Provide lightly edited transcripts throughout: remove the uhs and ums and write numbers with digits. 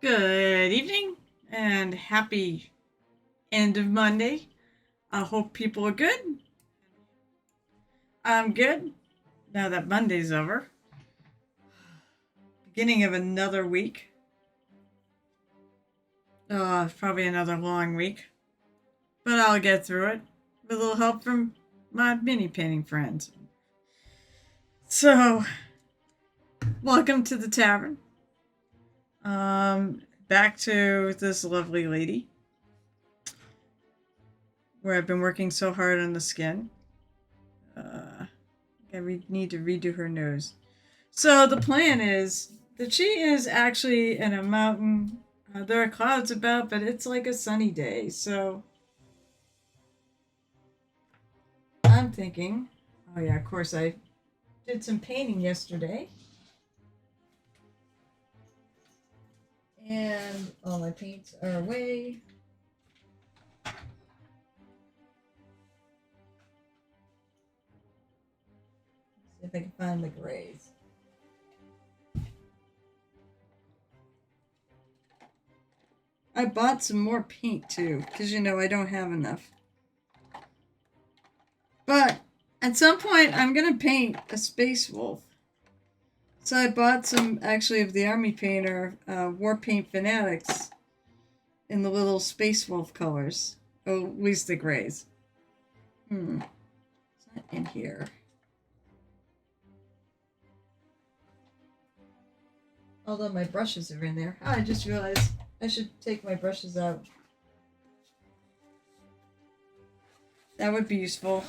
Good evening and happy end of Monday. I hope people are good. I'm good now that Monday's over. Beginning of another week. Probably another long week. But I'll get through it with a little help from my mini painting friends. So, welcome to the tavern. Back to this lovely lady where I've been working so hard on the skin. We need to redo her nose. So the plan is that she is actually in a mountain. There are clouds about, but it's like a sunny day. So I'm thinking, oh yeah, of course I did some painting yesterday. And all my paints are away. See if I can find the grays. I bought some more paint too, because I don't have enough. But at some point, I'm going to paint a space wolf. So I bought some, actually, of the Army Painter War Paint Fanatics in the little space wolf colors. Oh, at least the grays. It's not in here. Although my brushes are in there. I just realized I should take my brushes out. That would be useful.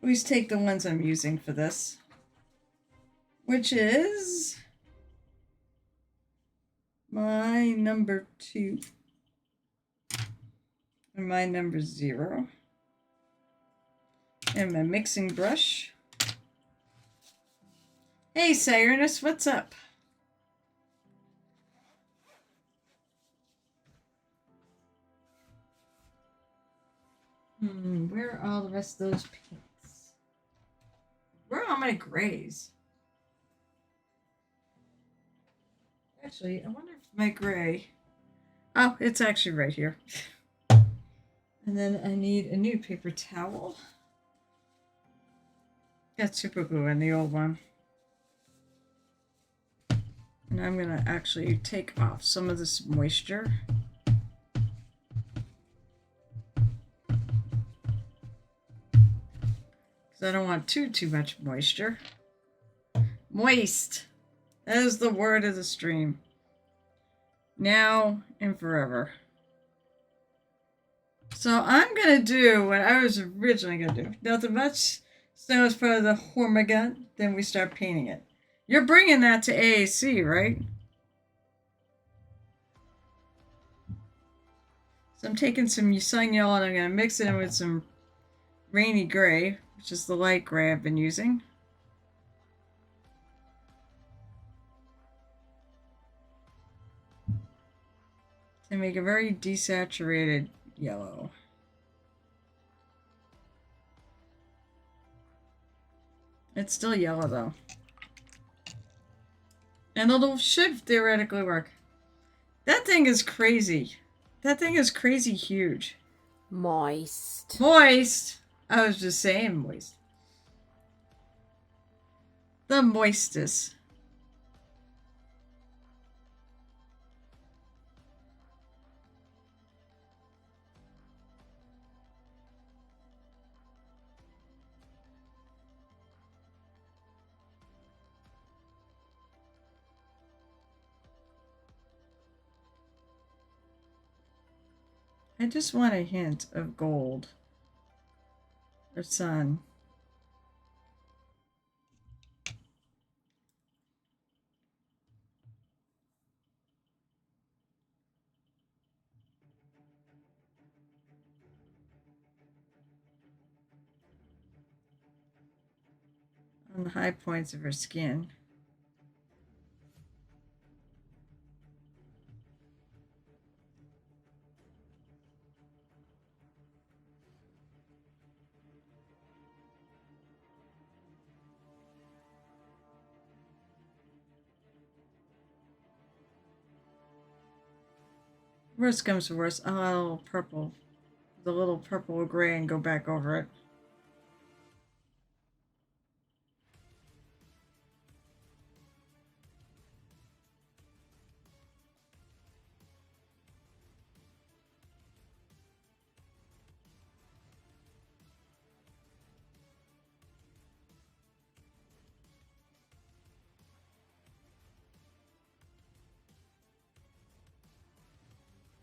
At least take the ones I'm using for this. Which is my number 2 and my number 0. And my mixing brush. Hey, Cyrus, what's up? Where are all the rest of those pinks? Where are all my grays? Actually, I wonder if my gray... Oh, it's actually right here. And then I need a new paper towel. Got super glue in the old one. And I'm going to actually take off some of this moisture. I don't want too much moisture. Moist. That is the word of the stream. Now and forever. So I'm going to do what I was originally going to do. Nothing much. Snow is part of the Hormigant. Then we start painting it. You're bringing that to AAC, right? So I'm taking some sun yellow and I'm going to mix it in with some rainy gray, which is the light gray I've been using. And make a very desaturated yellow. It's still yellow though. And it should theoretically work. That thing is crazy. That thing is crazy huge. Moist. Moist. I was just saying moist. The moistest. I just want a hint of gold or sun. On the high points of her skin. Worst comes to worst, I'll add a little purple. The little purple or gray and go back over it.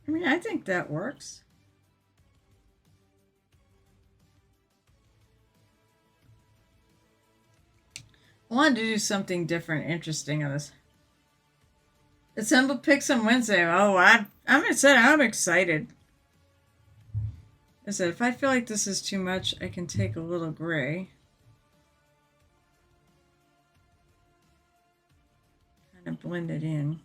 I mean, I think that works. I wanted to do something different, interesting on this. Assemble picks on Wednesday. Oh, I'm excited. I'm excited. I said, if I feel like this is too much, I can take a little gray. Kind of blend it in.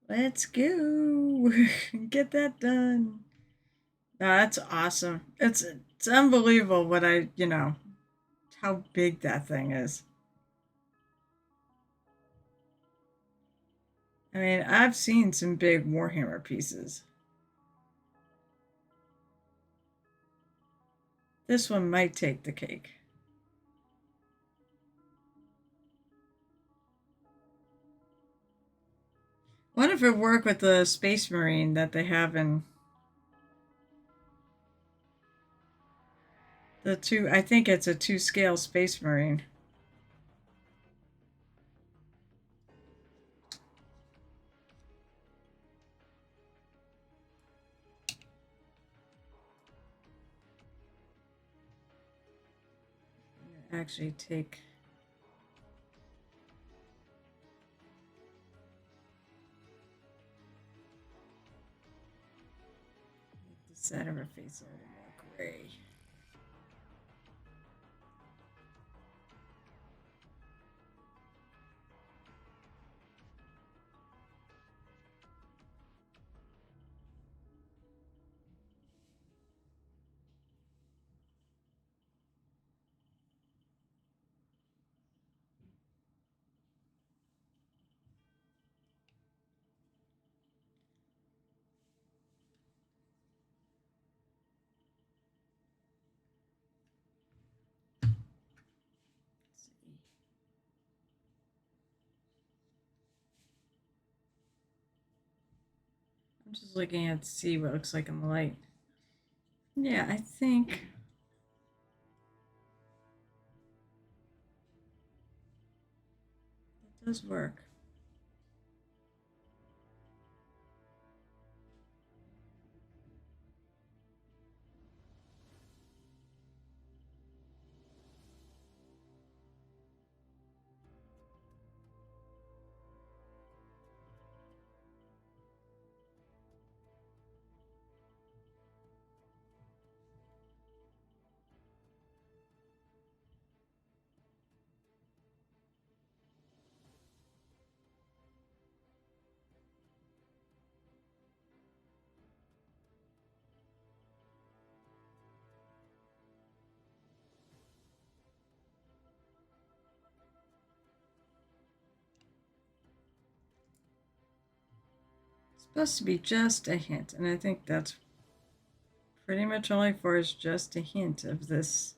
Let's go. Get that done. No, that's awesome. It's unbelievable what how big that thing is. I mean, I've seen some big Warhammer pieces. This one might take the cake. I wonder if it work with the Space Marine that they have in the two. I think it's a 2-scale Space Marine. Actually take the side of her face a little more gray. I'm just looking at to see what it looks like in the light. Yeah, I think it does work. It's supposed to be just a hint, and I think that's pretty much all I for is just a hint of this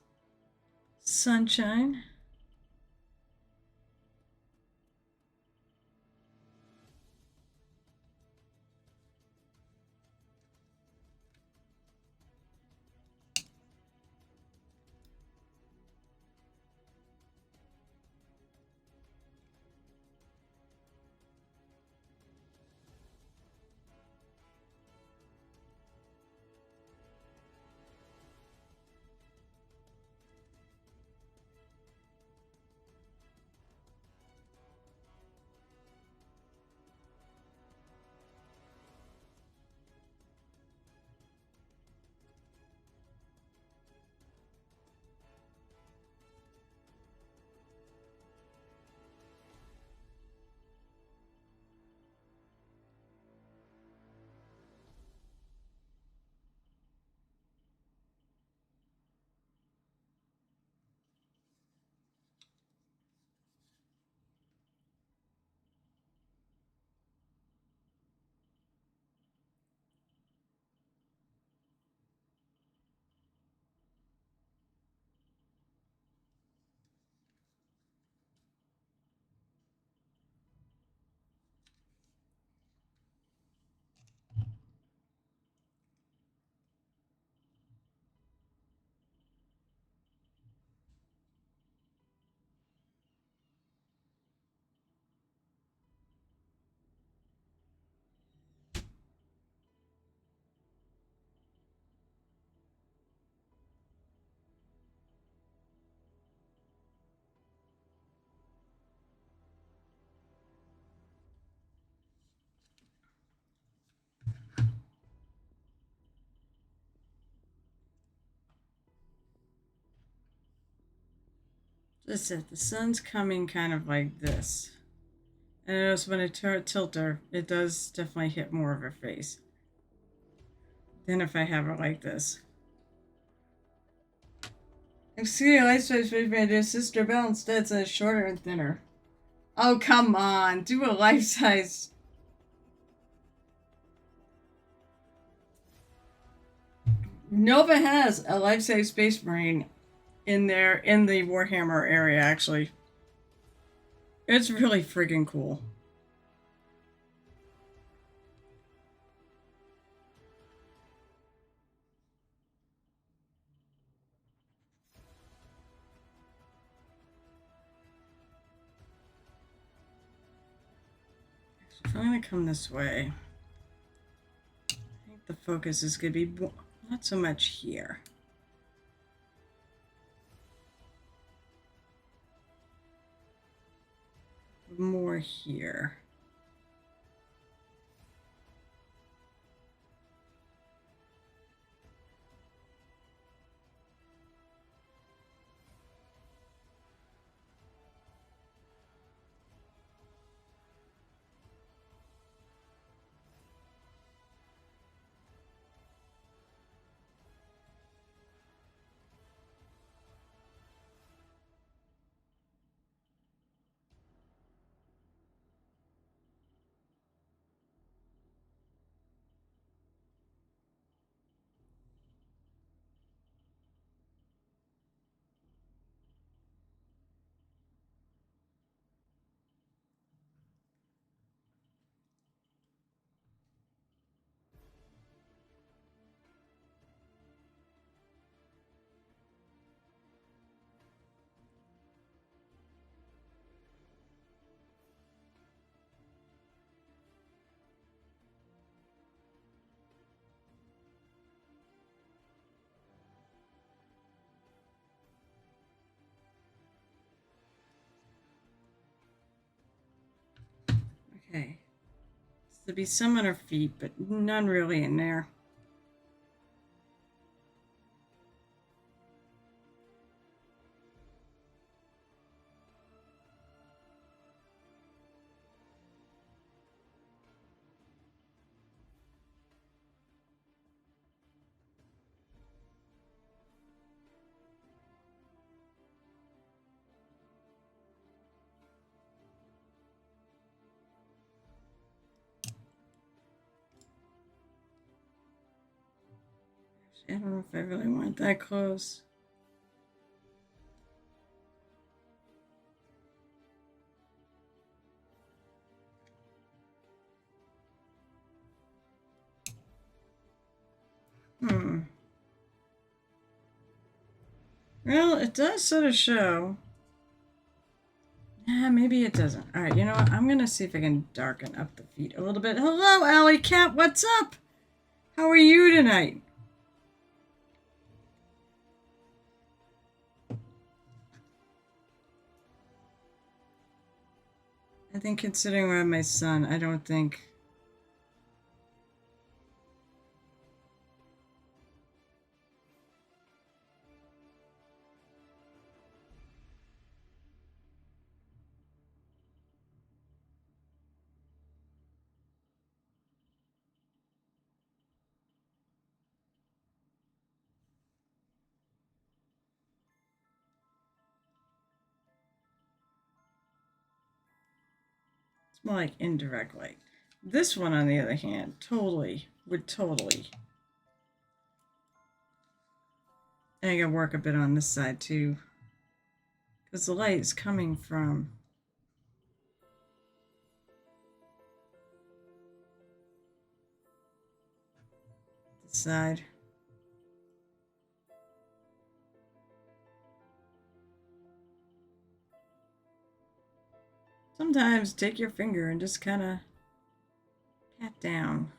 sunshine. That's it. The sun's coming kind of like this. And I notice when I tilt her, it does definitely hit more of her face than if I have her like this. Excuse me, light size face my dear sister Belle instead says shorter and thinner. Oh, come on. Do a life size. Nova has a life size Space Marine in there in the Warhammer area, actually. It's really friggin' cool. If I'm gonna come this way, I think the focus is gonna be not so much here. More here. Okay. So there'd be some on her feet, but none really in there. I don't know if I really want that close. Well, it does sort of show. Maybe it doesn't. All right, you know what? I'm going to see if I can darken up the feet a little bit. Hello, Alley Cat. What's up? How are you tonight? I think considering I have my son, I don't think... It's more like indirect light. This one, on the other hand, would totally. And I gotta work a bit on this side too, because the light is coming from this side. Sometimes take your finger and just kind of pat down.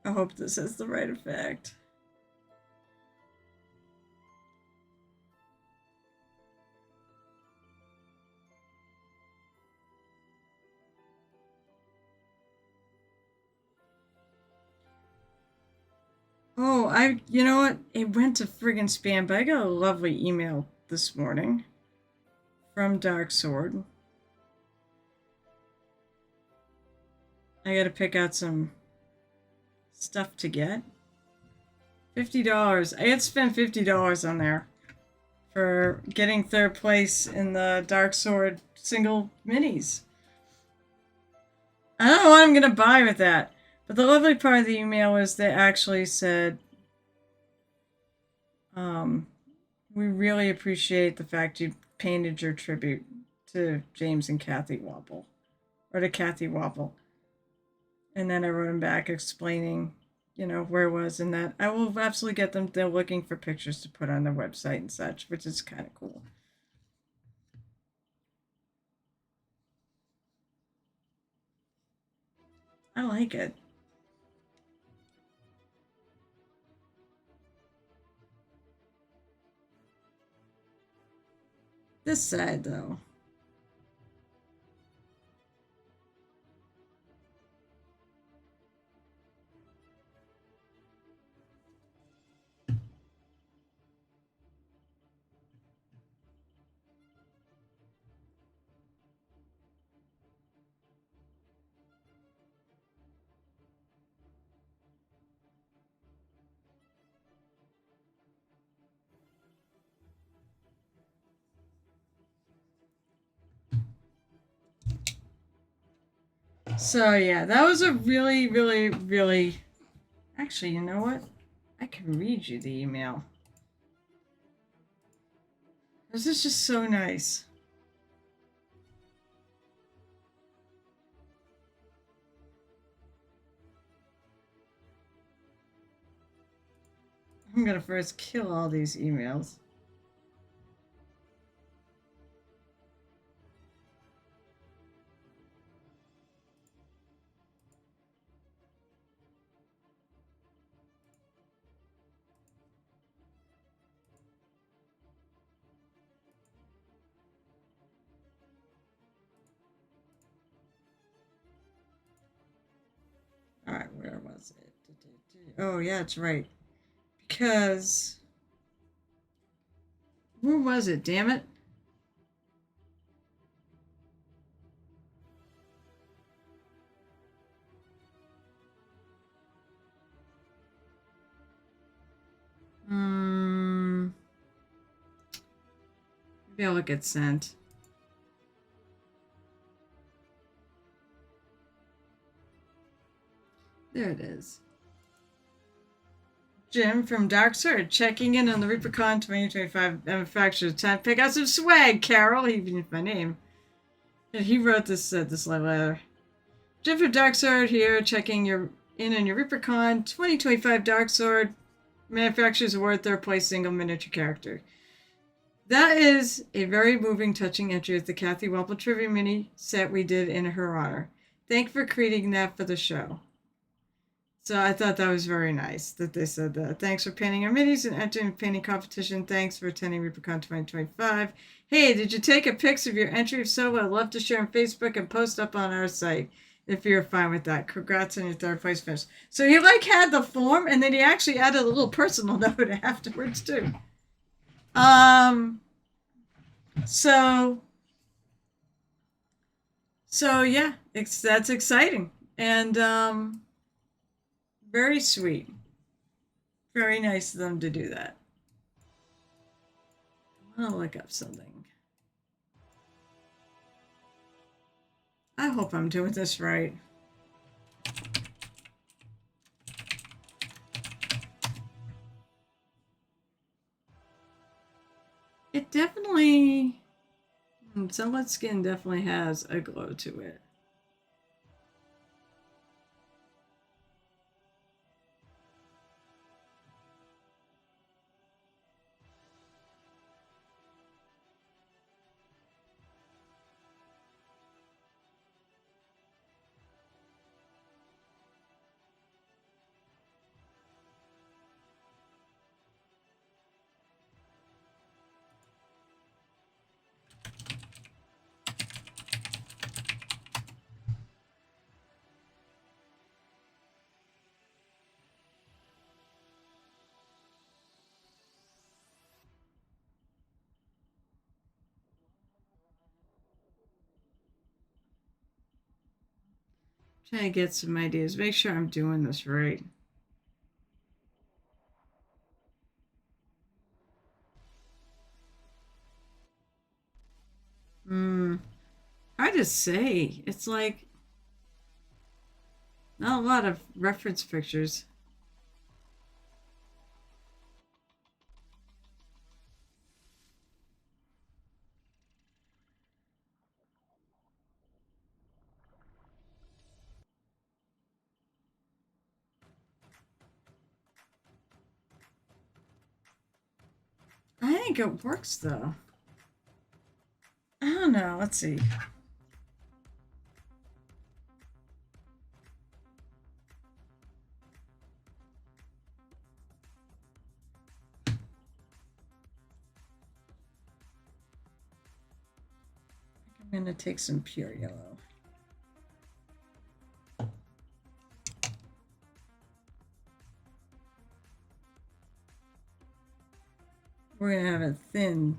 I hope this has the right effect. Oh, you know what? It went to friggin' spam, but I got a lovely email this morning from Dark Sword. I gotta pick out some stuff to get. $50. I had spent $50 on there for getting third place in the Dark Sword single minis. I don't know what I'm gonna buy with that. But the lovely part of the email was they actually said, we really appreciate the fact you painted your tribute to James and Kathy Wobble. Or to Kathy Wobble. And then I wrote him back explaining, where it was and that I will absolutely get them. They're looking for pictures to put on their website and such, which is kind of cool. I like it. This side, though. So, yeah, that was a really, really, really... Actually, you know what? I can read you the email. This is just so nice. I'm gonna first kill all these emails. Alright, where was it? Oh, yeah, it's right. Because... Where was it, damn it? Maybe I'll look at sent. There it is. Jim from Dark Sword checking in on the ReaperCon 2025 manufacturer. Time to pick out some swag, Carol. He even used my name. And he wrote this letter. Jim from Dark Sword here, checking in on your ReaperCon 2025 Dark Sword Manufacturer's Award third place single miniature character. That is a very moving, touching entry of the Kathy Wobble trivia mini set we did in her honor. Thank you for creating that for the show. So I thought that was very nice that they said that. Thanks for painting our minis and entering the painting competition. Thanks for attending ReaperCon 2025. Hey, did you take a pics of your entry? If so, I'd love to share on Facebook and post up on our site if you're fine with that. Congrats on your third place finish. So he had the form and then he actually added a little personal note afterwards too. So yeah, that's exciting and very sweet. Very nice of them to do that. I want to look up something. I hope I'm doing this right. It definitely... Sunlit Skin definitely has a glow to it. Trying to get some ideas. Make sure I'm doing this right. Hard to say. It's like not a lot of reference pictures. I think it works though. I don't know. Let's see. I'm going to take some pure yellow. We're going to have a thin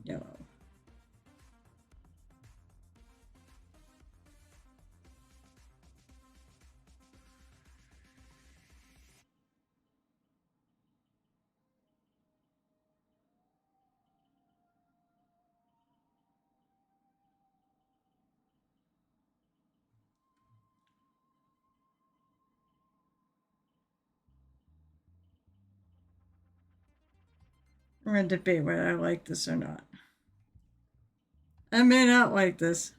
yellow. We're going to debate whether I like this or not. I may not like this.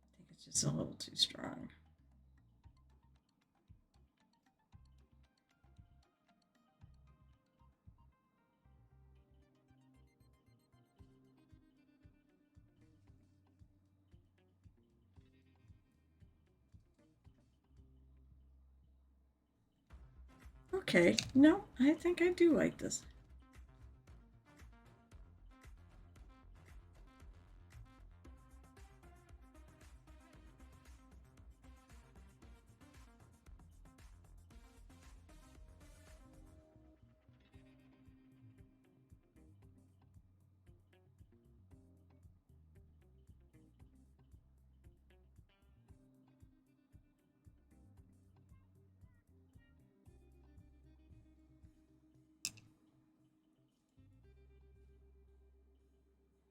I think it's just a little too strong. Okay, no, I think I do like this.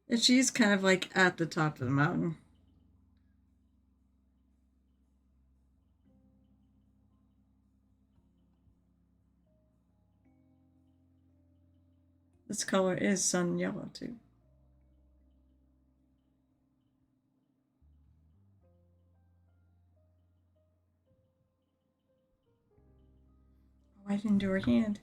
And she's kind of like at the top of the mountain. This color is sun yellow too. Oh, I didn't do her hand.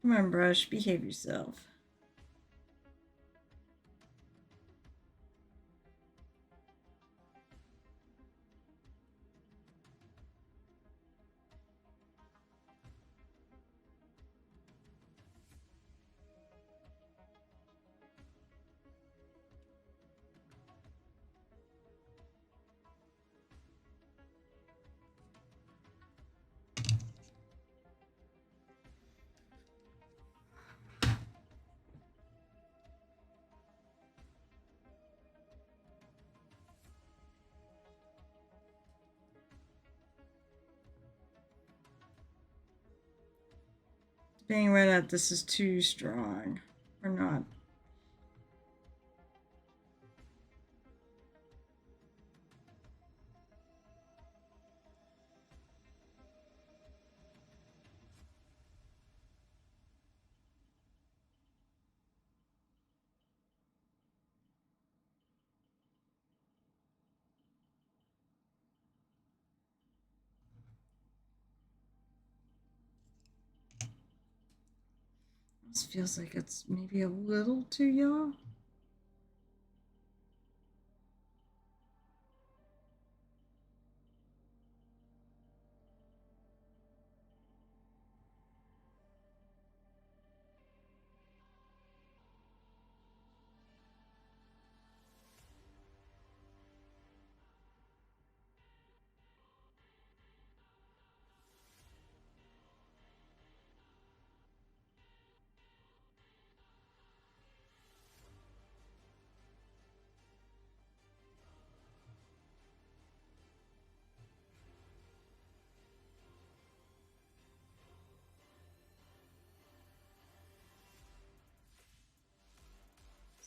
Come on, brush, behave yourself. Being whether or not this is too strong or not. This feels like it's maybe a little too yellow.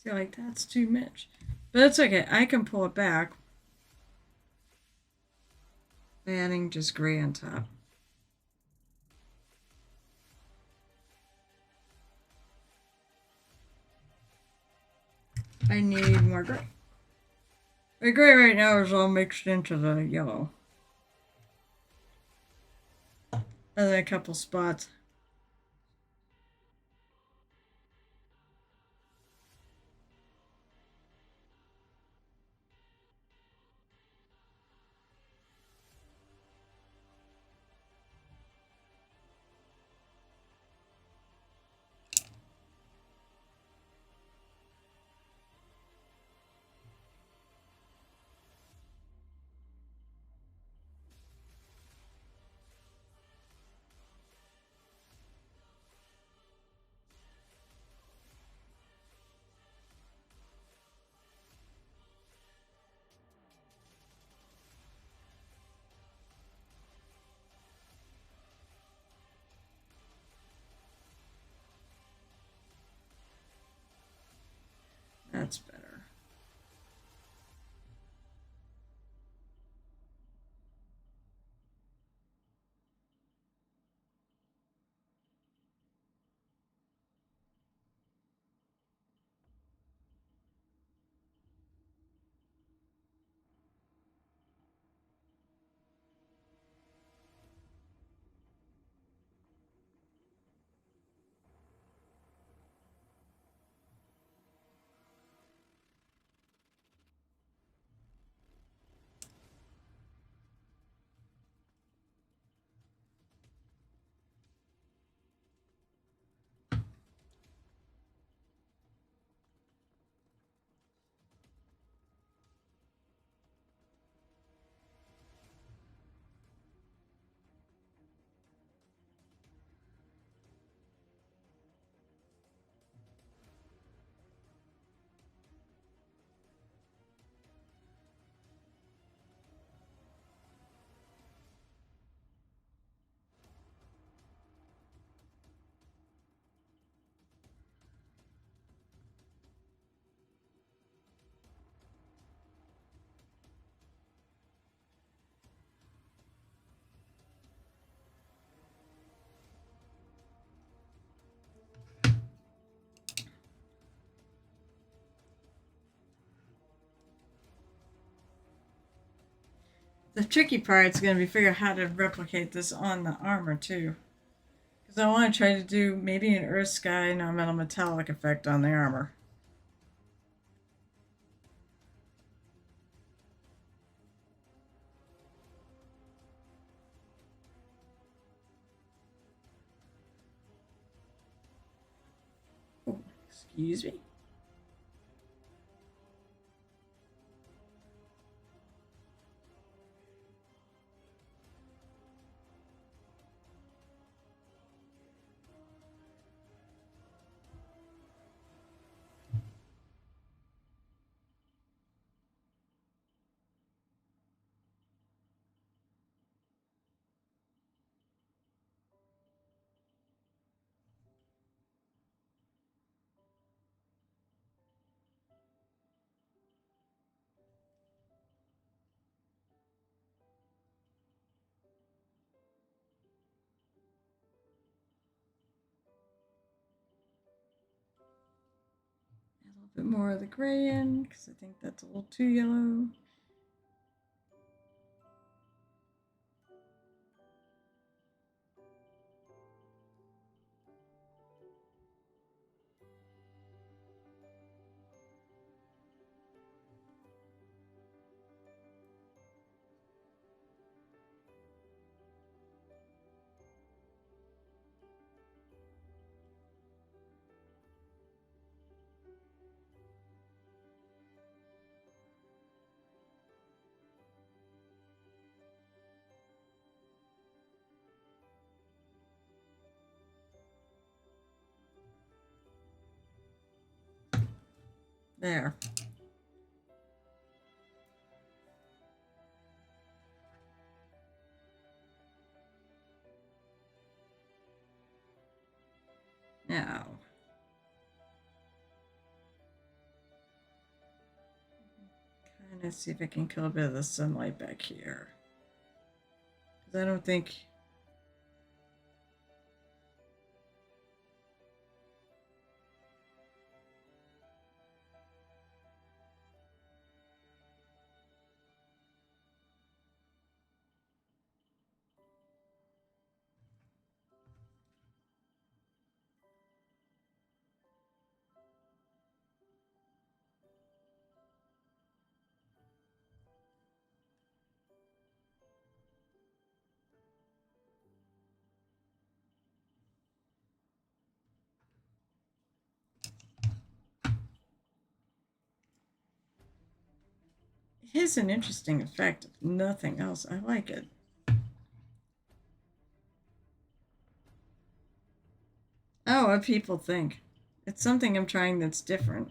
See, like that's too much. But it's okay. I can pull it back by adding just gray on top. I need more gray. The gray right now is all mixed into the yellow. And then a couple spots. That's better. The tricky part is going to be figure out how to replicate this on the armor too. Because I want to try to do maybe an earth sky non-metal metallic effect on the armor. Oh, excuse me. little bit more of the gray in because I think that's a little too yellow. There. Now, kind of see if I can kill a bit of the sunlight back here. Because I don't think... It has an interesting effect, if nothing else. I like it. Oh, what people think. It's something I'm trying that's different.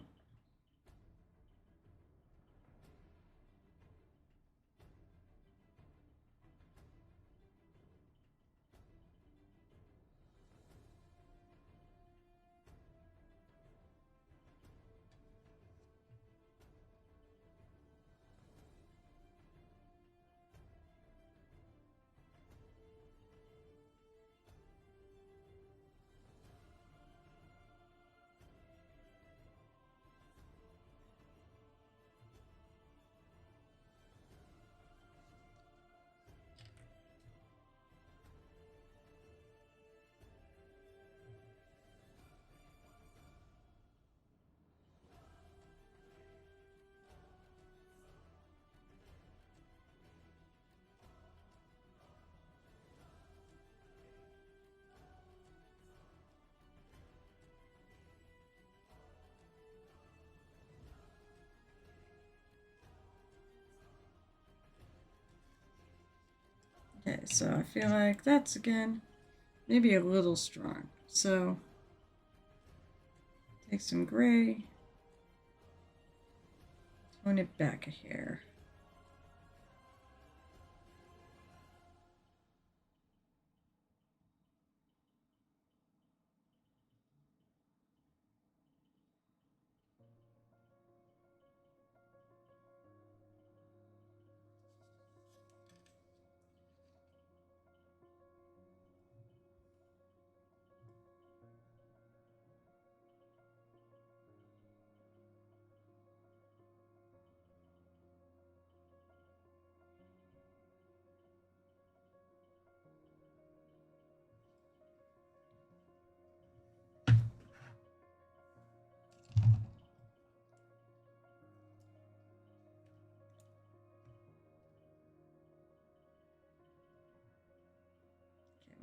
Okay, so I feel like that's, again, maybe a little strong. So, take some gray, tone it back a hair.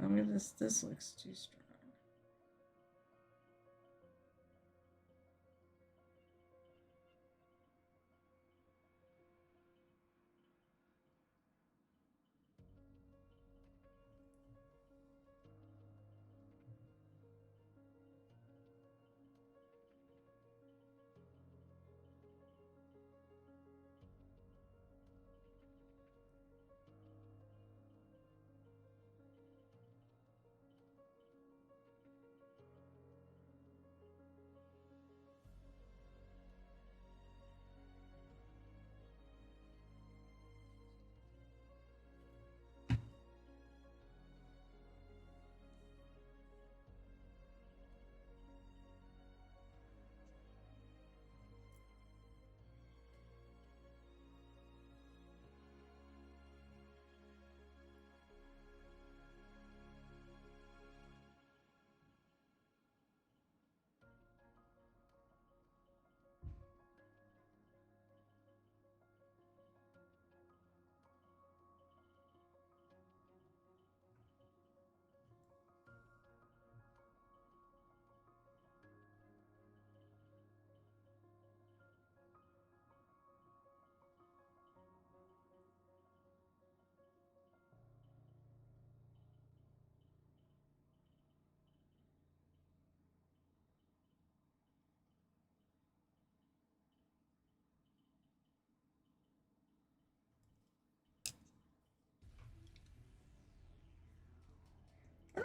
Okay, well, this looks too strong.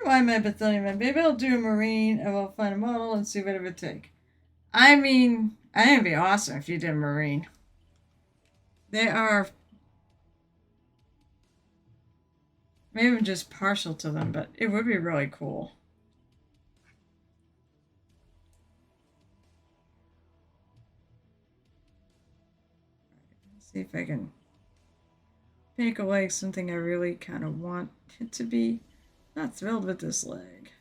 buy my Bethlehem, and maybe I'll do a marine and we'll find a model and see what it would take. I mean, I think it'd be awesome if you did a marine. They are, maybe I'm just partial to them, but it would be really cool. Let's see if I can make a leg something I really kind of want it to be. Not thrilled with this leg.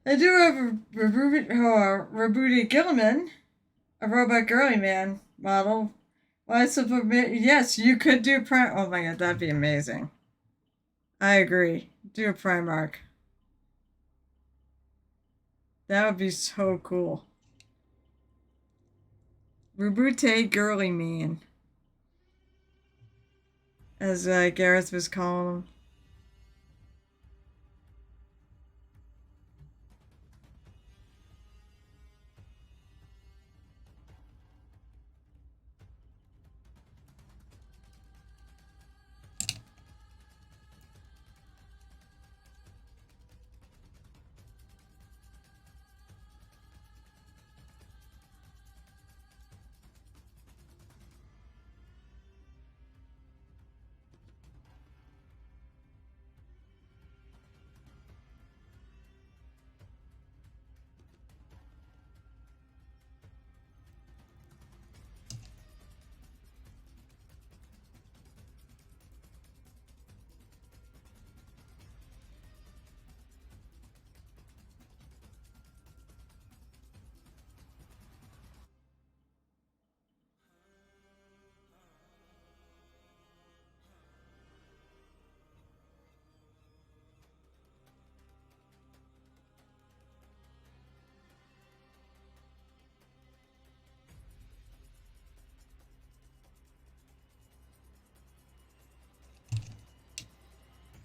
I do have a Rebooty Gilliman, a robot girly man model. Why submit? Yes, you could do Prime. Oh my god, that'd be amazing. I agree. Do a Primarch. That would be so cool. Rebooty girly man, as Gareth was calling him.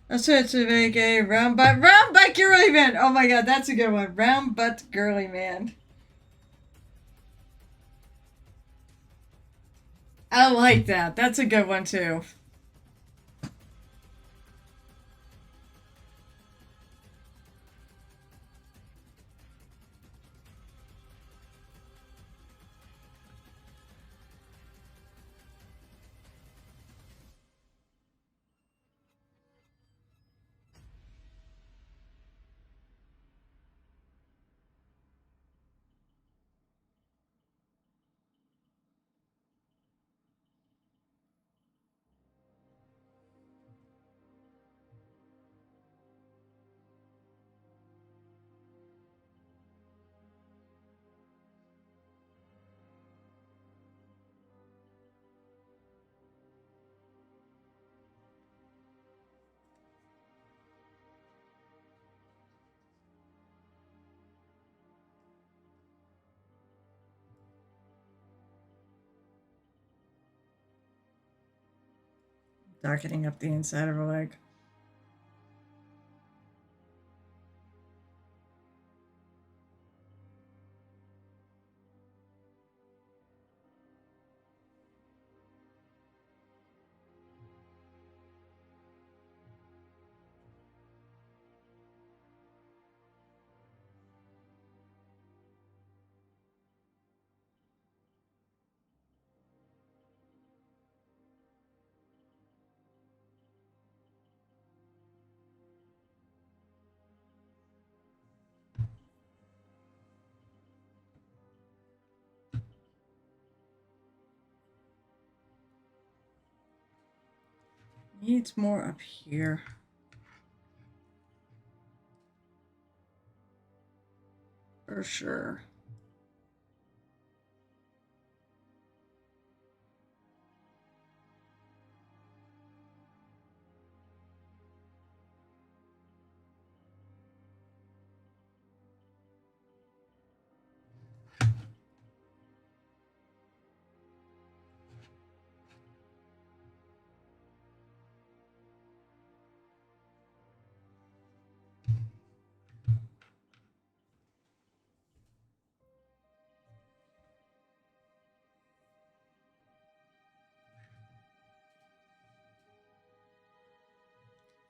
Let's try to make a round butt girly man. Oh my god, that's a good one. Round butt girly man. I like that. That's a good one too. darkening up the inside of her leg. Needs more up here. For sure.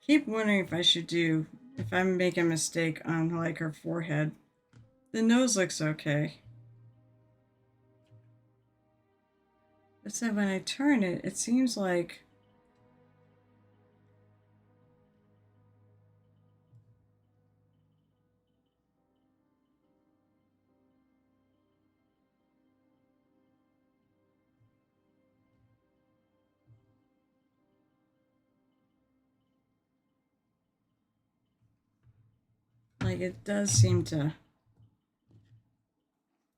Keep wondering if I'm making a mistake on like her forehead. The nose looks okay. But then when I turn it, it seems like it does seem to.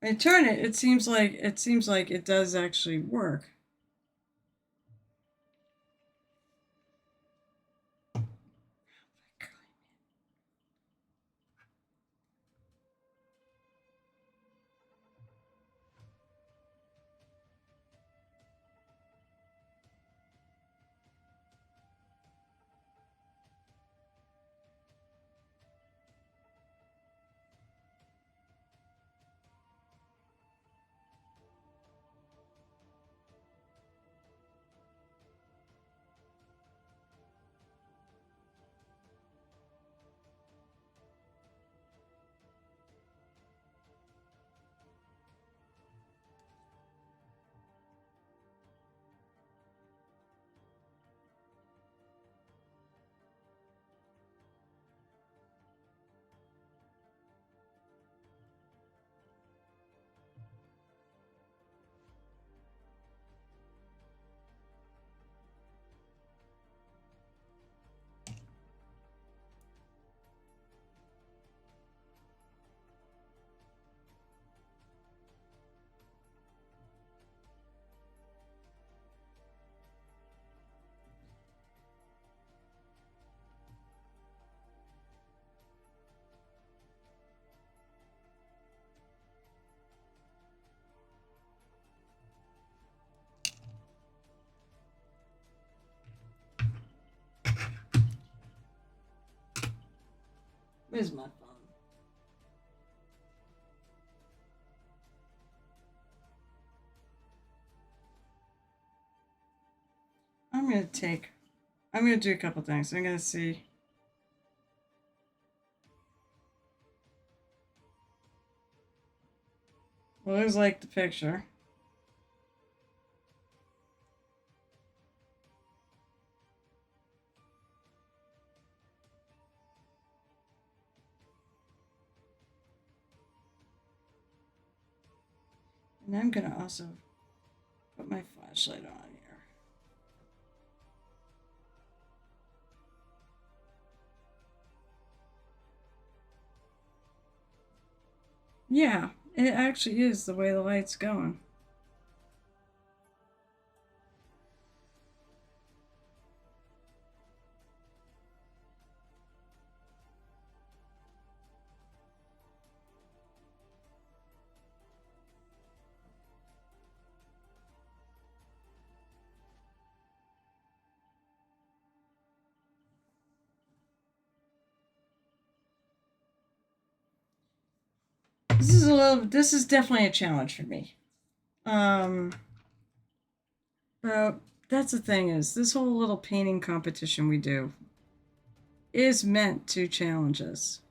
When I turn it, it seems like it does actually work. Where's my phone? I'm gonna do a couple things. I'm gonna see. Well, looks like the picture. And I'm gonna also put my flashlight on here. Yeah, it actually is the way the light's going. This is definitely a challenge for me. But that's the thing is this whole little painting competition we do is meant to challenge us.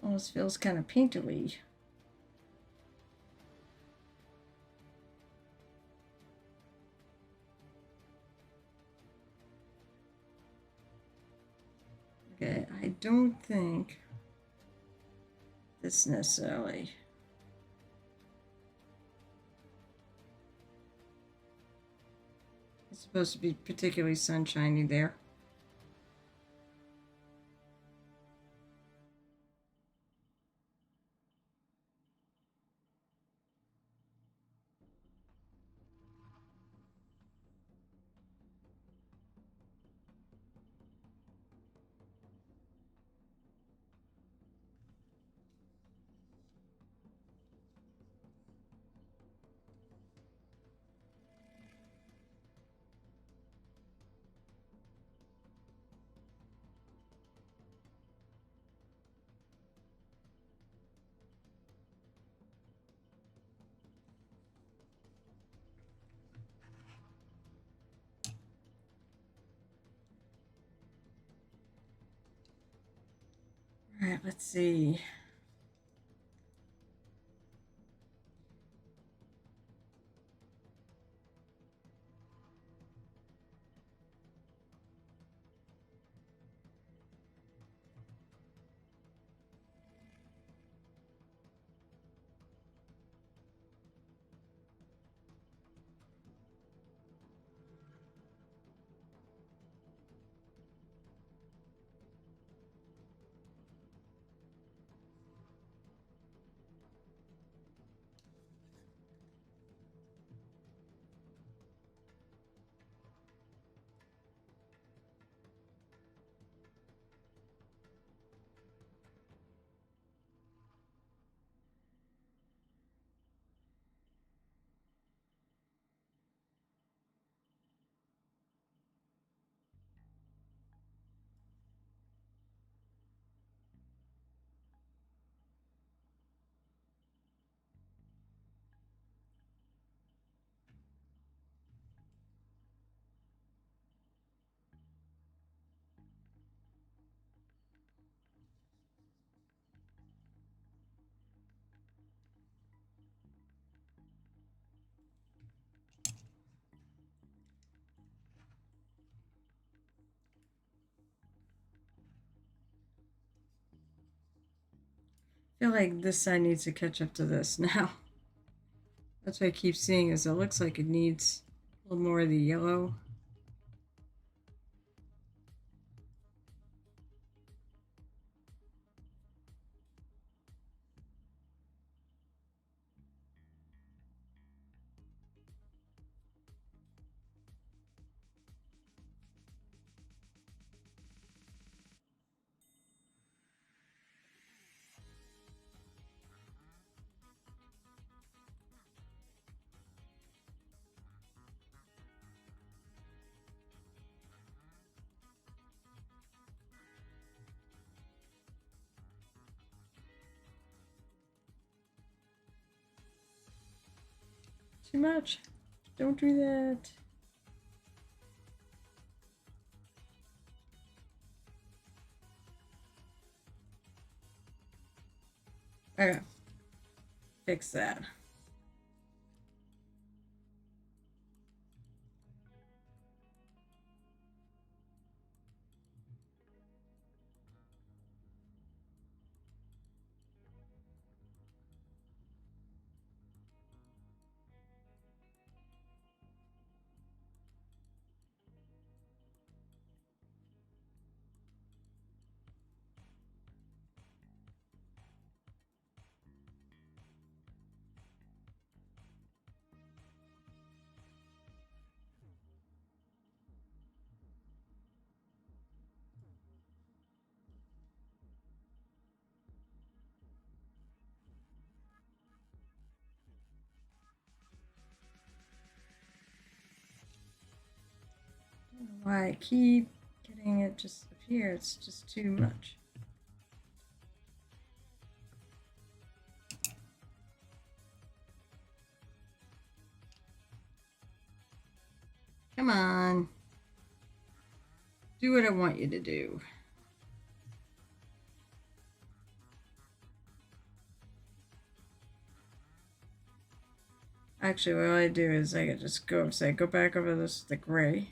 It almost feels kind of painterly. Okay, I don't think this necessarily. It's supposed to be particularly sunshiny there. All right, let's see. I feel like this side needs to catch up to this now. That's what I keep seeing is it looks like it needs a little more of the yellow. Too much. Don't do that. Okay. Fix that. I don't know why I keep getting it just up here. It's just too much. Come on. Do what I want you to do. Actually, what I do is I could just go back over this the gray.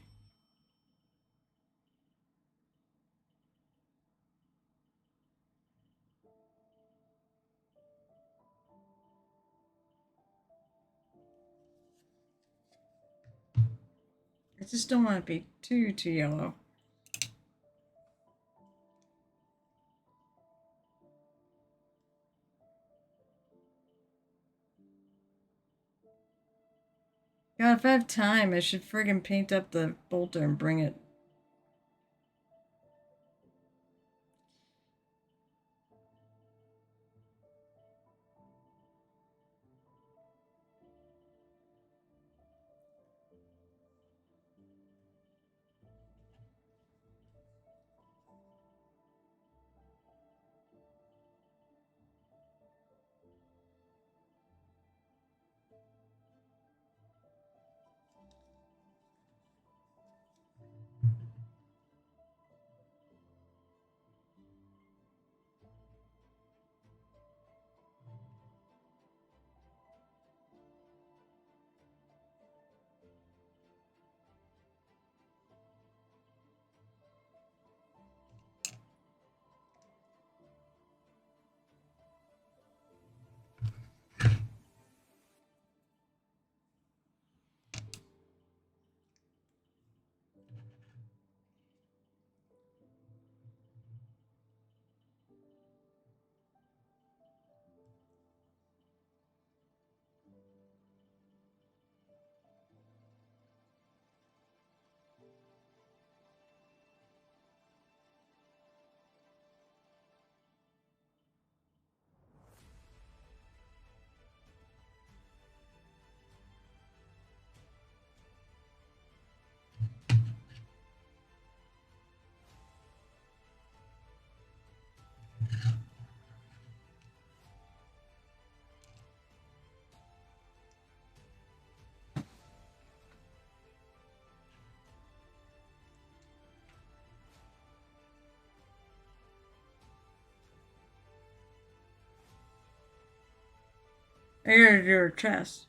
I just don't want it to be too yellow. God, if I have time, I should friggin' paint up the bolter and bring it. I gotta do her chest.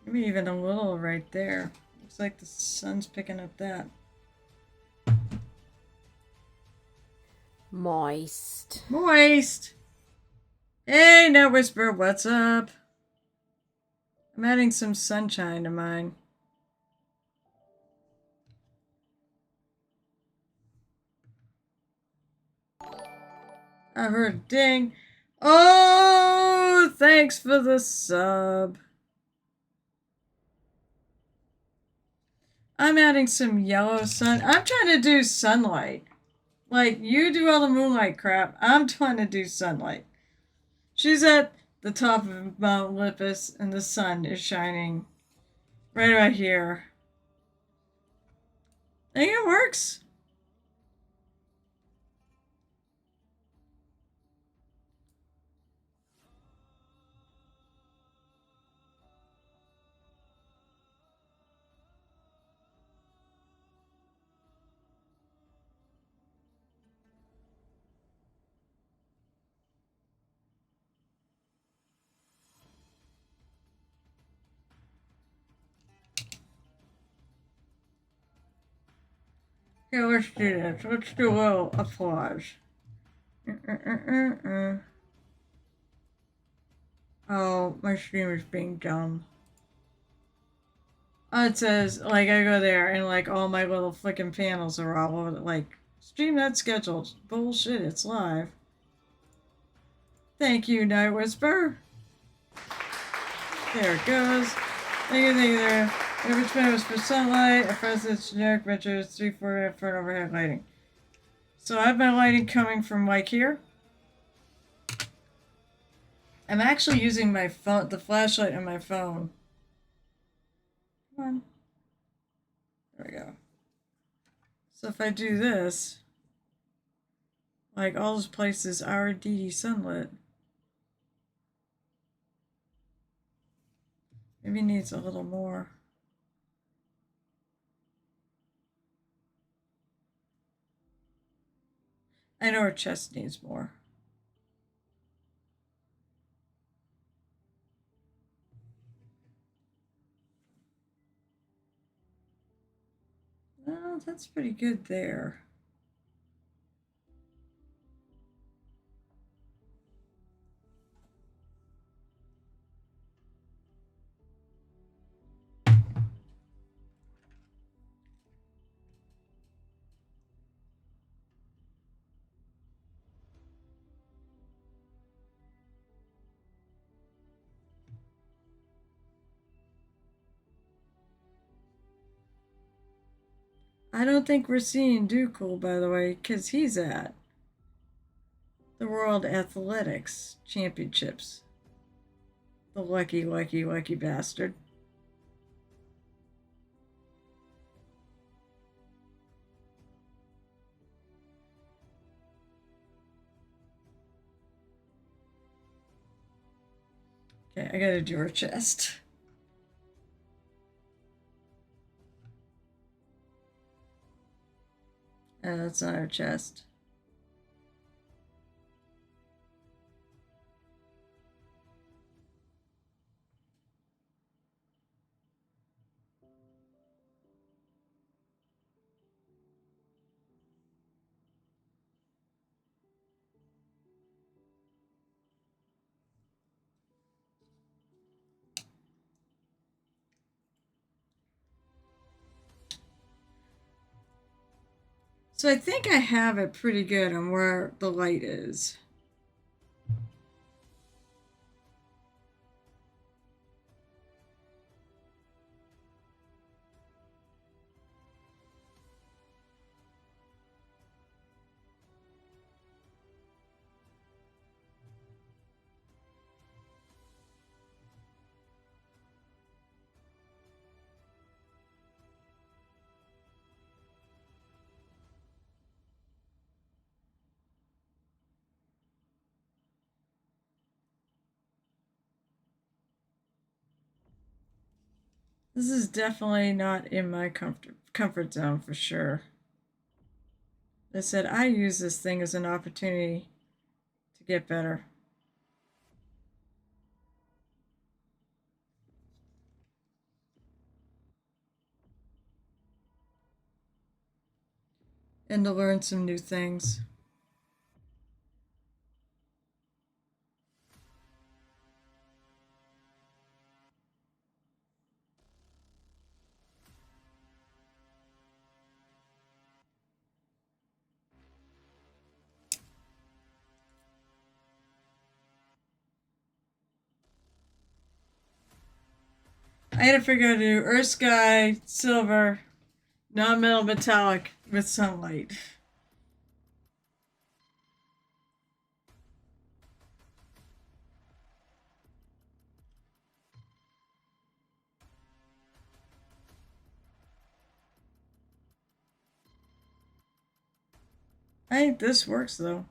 Maybe even a little right there. Looks like the sun's picking up that. Moist. Moist! Hey, Night Whisper, what's up? I'm adding some sunshine to mine. I heard a ding. Oh, thanks for the sub. I'm adding some yellow sun. I'm trying to do sunlight. Like, you do all the moonlight crap. I'm trying to do sunlight. She's at the top of Mount Olympus, and the sun is shining right about here. I think it works. Okay, let's do this. Let's do a little applause. Oh, my stream is being dumb. Oh, it says, like, I go there and, like, all my little flicking panels are all over, like, stream not scheduled. Bullshit, it's live. Thank you, Night Whisper. There it goes. Thank you there. Every 20 was for sunlight, at first it's generic metros, 3-4 front overhead lighting. So I have my lighting coming from, like, here. I'm actually using my phone, the flashlight on my phone. Come on. There we go. So if I do this, like all those places are indeed sunlit. Maybe needs a little more. I know her chest needs more. Well, that's pretty good there. I don't think we're seeing Dukel, by the way, because he's at the World Athletics Championships. The lucky, lucky, lucky bastard. Okay, I gotta do her chest. That's not her chest. So I think I have it pretty good on where the light is. This is definitely not in my comfort zone for sure. I said I use this thing as an opportunity to get better. And to learn some new things. I gotta figure out how to do earth sky, silver, non-metal metallic with sunlight. I think this works though.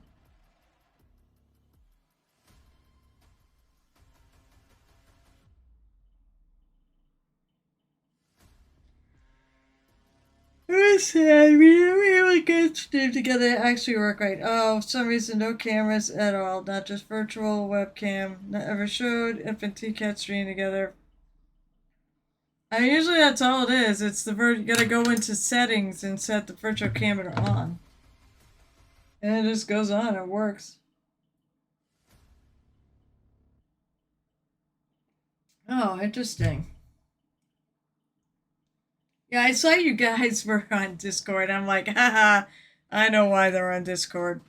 Let's see, we really good to together actually work right. Oh, for some reason, no cameras at all, not just virtual webcam. Not ever showed infant T-cat streaming together. I mean, usually that's all it is. It's the you gotta go into settings and set the virtual camera on. And it just goes on, it works. Oh, interesting. Yeah, I saw you guys were on Discord. I'm like, haha, I know why they're on Discord.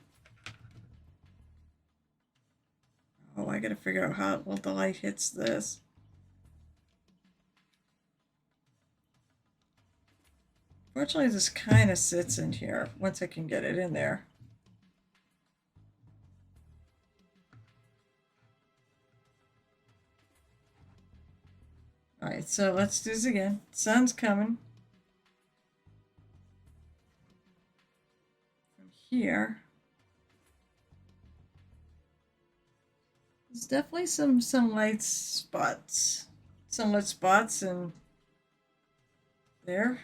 Oh, I gotta figure out how well the light hits this. Fortunately, this kind of sits in here once I can get it in there. Alright, so let's do this again. Sun's coming. From here. There's definitely some sunlight spots. Sunlight spots and there.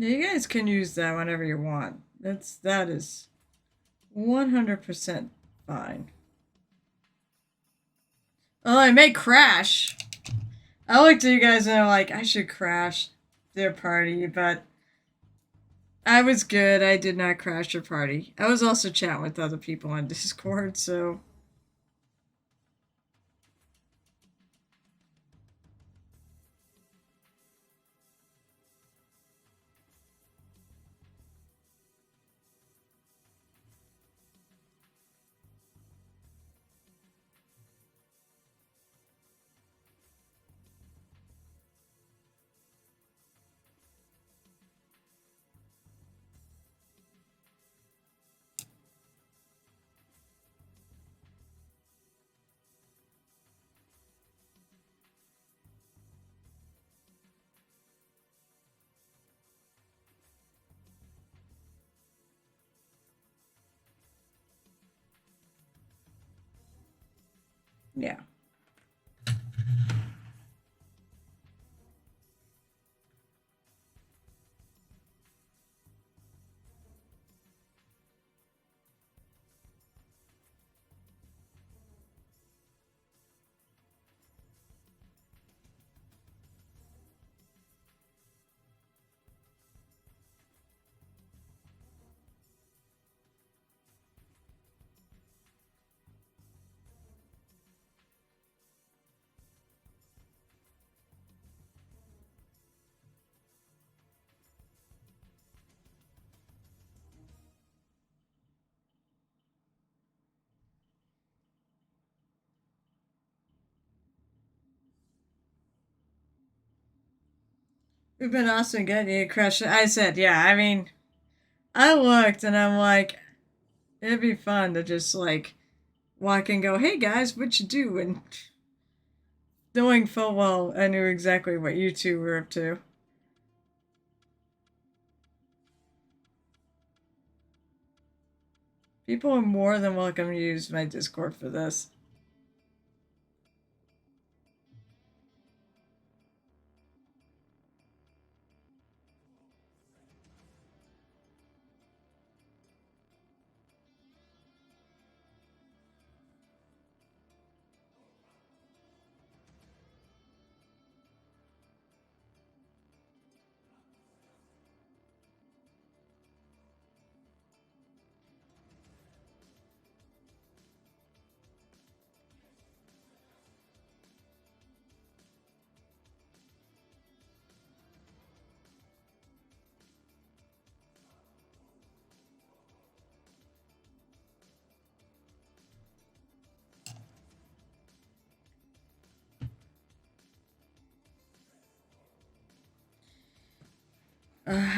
Yeah, you guys can use that whenever you want. That is 100% fine. Oh, I may crash. I looked at you guys and I'm like, I should crash their party, but I was good. I did not crash your party. I was also chatting with other people on Discord, so. Yeah. We've been awesome getting you a crush. I said, yeah, I mean, I looked and I'm like, it'd be fun to just like walk and go, hey guys, what you do? And knowing full well I knew exactly what you two were up to. People are more than welcome to use my Discord for this.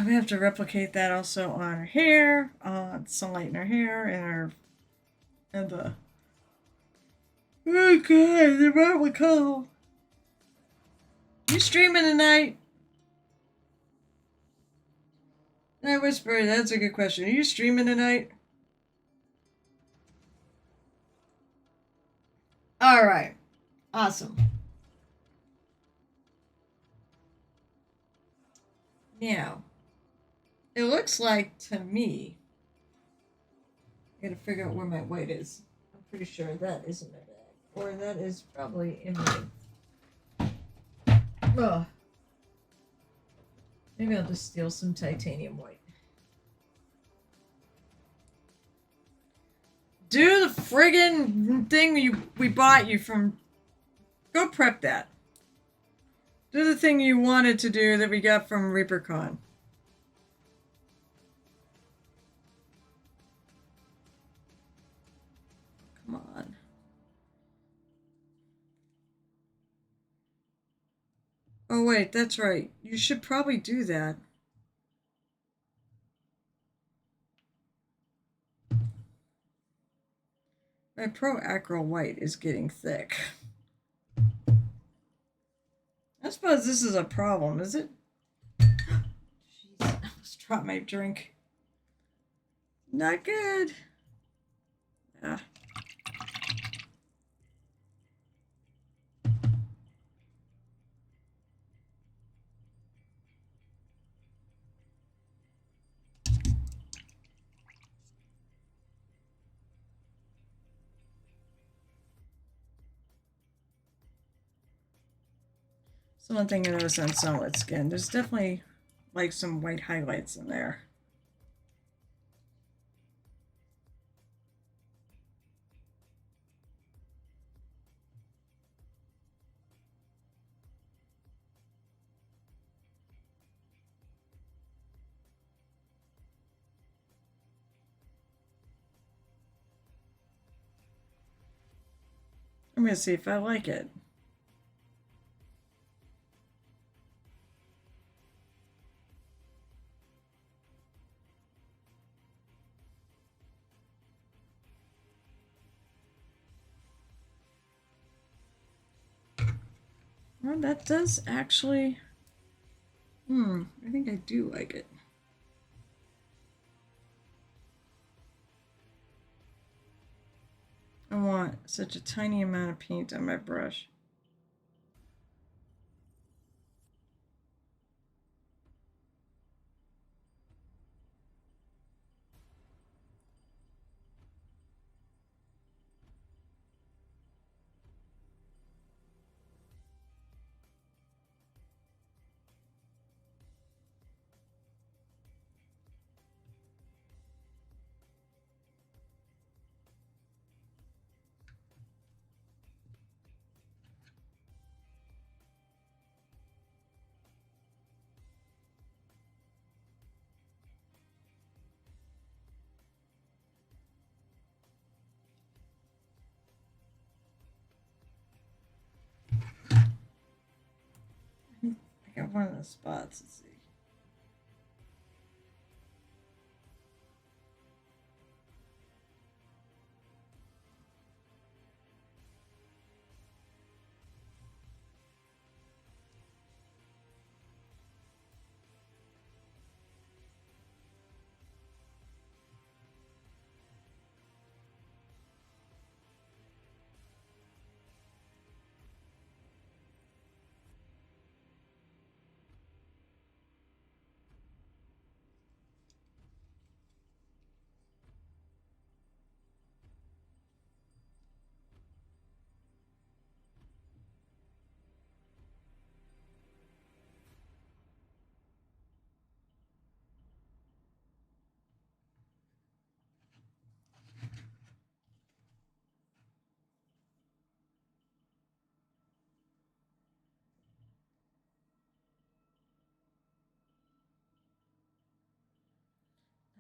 We have to replicate that also on her hair, sunlight in her hair, and the. Oh god, the replica. You streaming tonight? I whisper. That's a good question. Are you streaming tonight? All right. Awesome. Now, it looks like to me. I gotta figure out where my white is. I'm pretty sure that is in my bag, or that is probably in my. Ugh. Maybe I'll just steal some titanium white. Do the friggin' thing we bought you from. Go prep that. Do the thing you wanted to do that we got from ReaperCon. Come on. Oh wait, that's right. You should probably do that. My Pro Acryl White is getting thick. I suppose this is a problem, is it? Jeez, I almost dropped my drink. Not good. Yeah. So one thing I noticed on Sunlit Skin, there's definitely like some white highlights in there. I'm gonna see if I like it. Well, that does actually. I think I do like it. I want such a tiny amount of paint on my brush. have one of the spots. Let's see.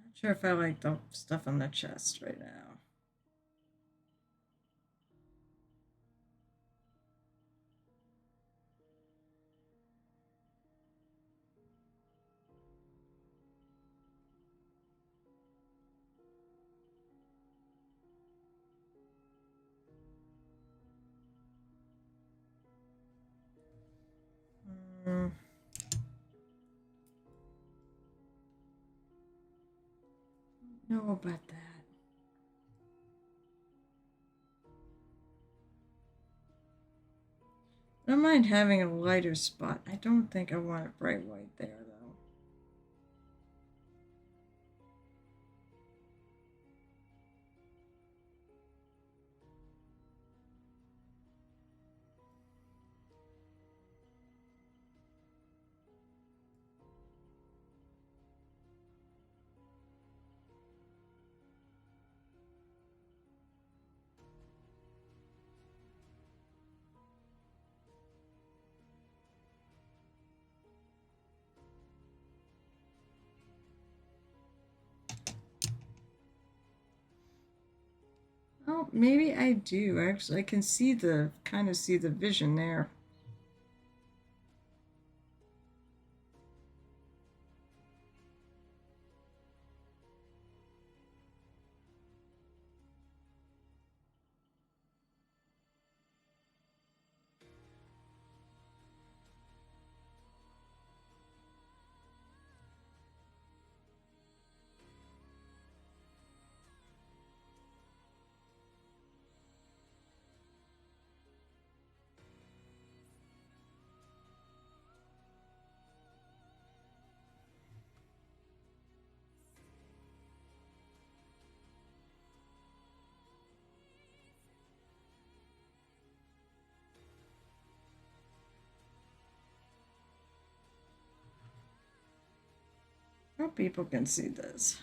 Not sure if I like the stuff on the chest right now. Know about that. I don't mind having a lighter spot. I don't think I want it bright white there, though. Oh, maybe I do. Actually, I can see kind of see the vision there. I hope people can see this.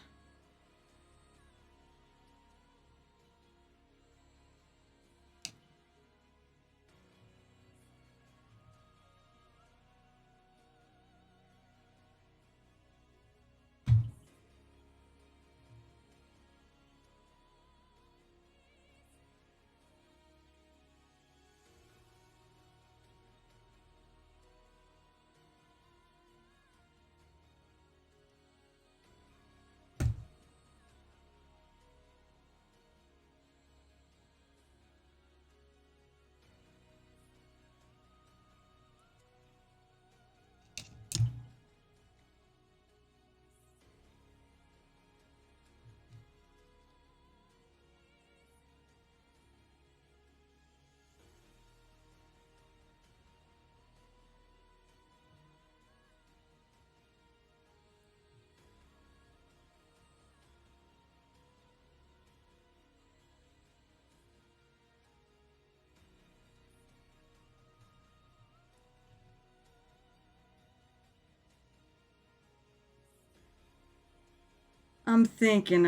I'm thinking.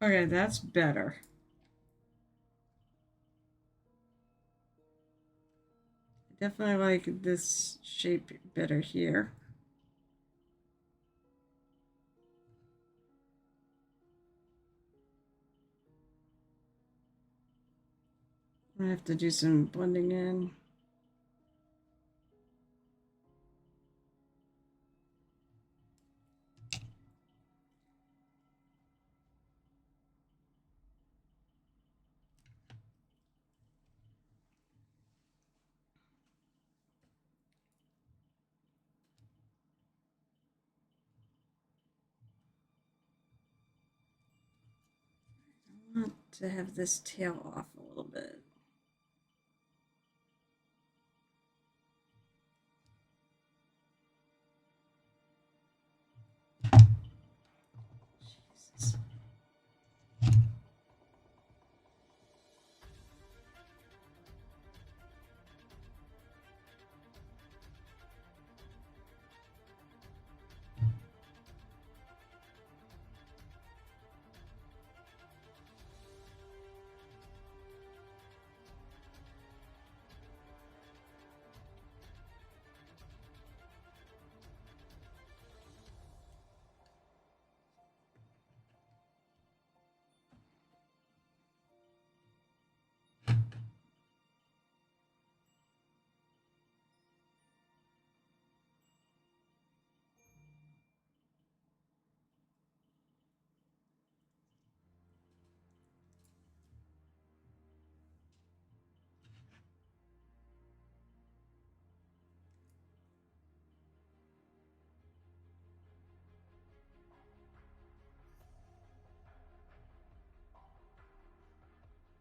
Okay, that's better. I definitely like this shape better here. I have to do some blending in. I want to have this tail off a little bit. Jesus.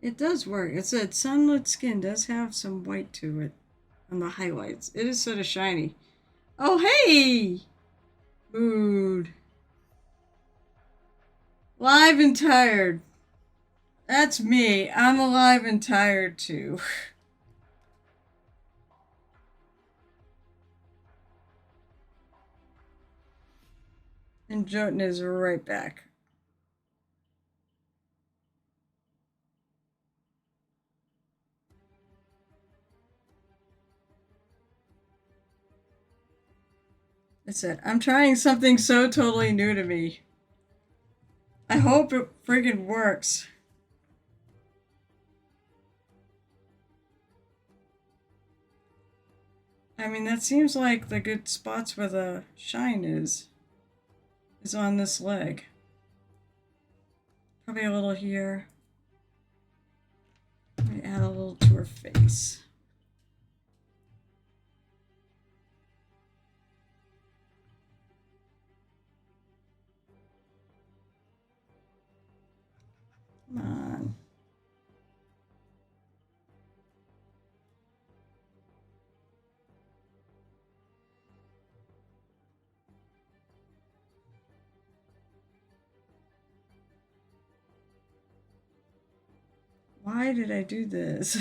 It does work. It said sunlit skin does have some white to it on the highlights. It is sort of shiny. Oh, hey! Mood. Live and tired. That's me. I'm alive and tired too. And Jotun is right back. It said, I'm trying something so totally new to me. I hope it friggin' works. I mean, that seems like the good spots where the shine is on this leg. Probably a little here. Let me add a little to her face. Come on. Why did I do this?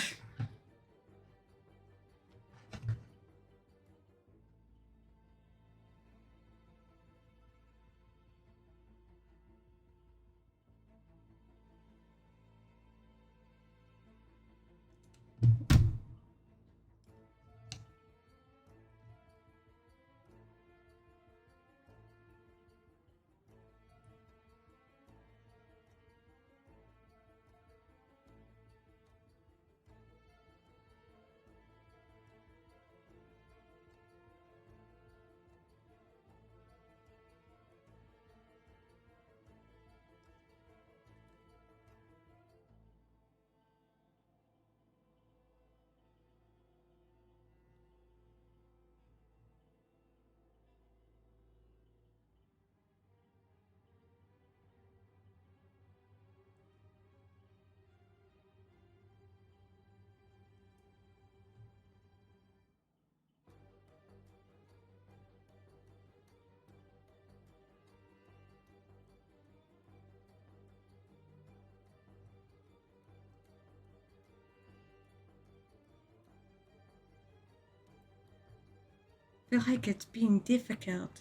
I feel like it's being difficult.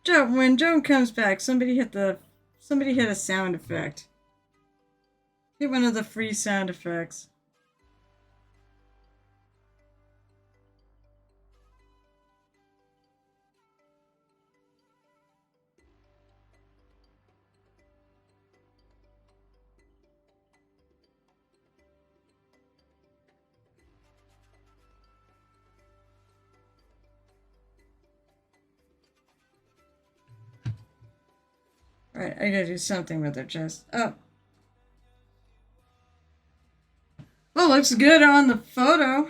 Joe, when Joan comes back, somebody hit a sound effect. Hit one of the free sound effects. Alright, I gotta do something with her chest. Oh. Well, looks good on the photo.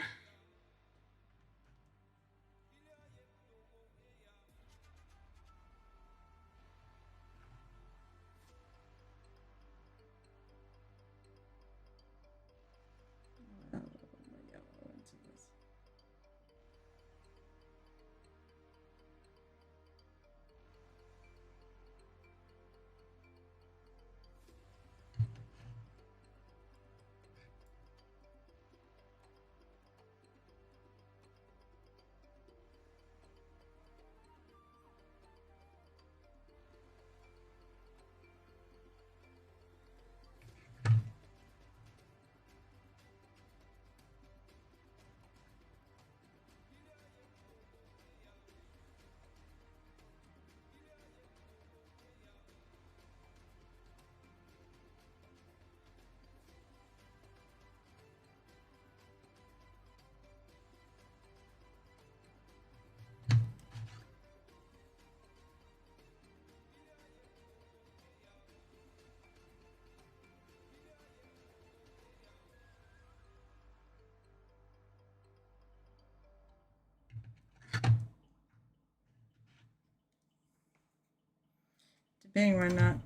Debating why not.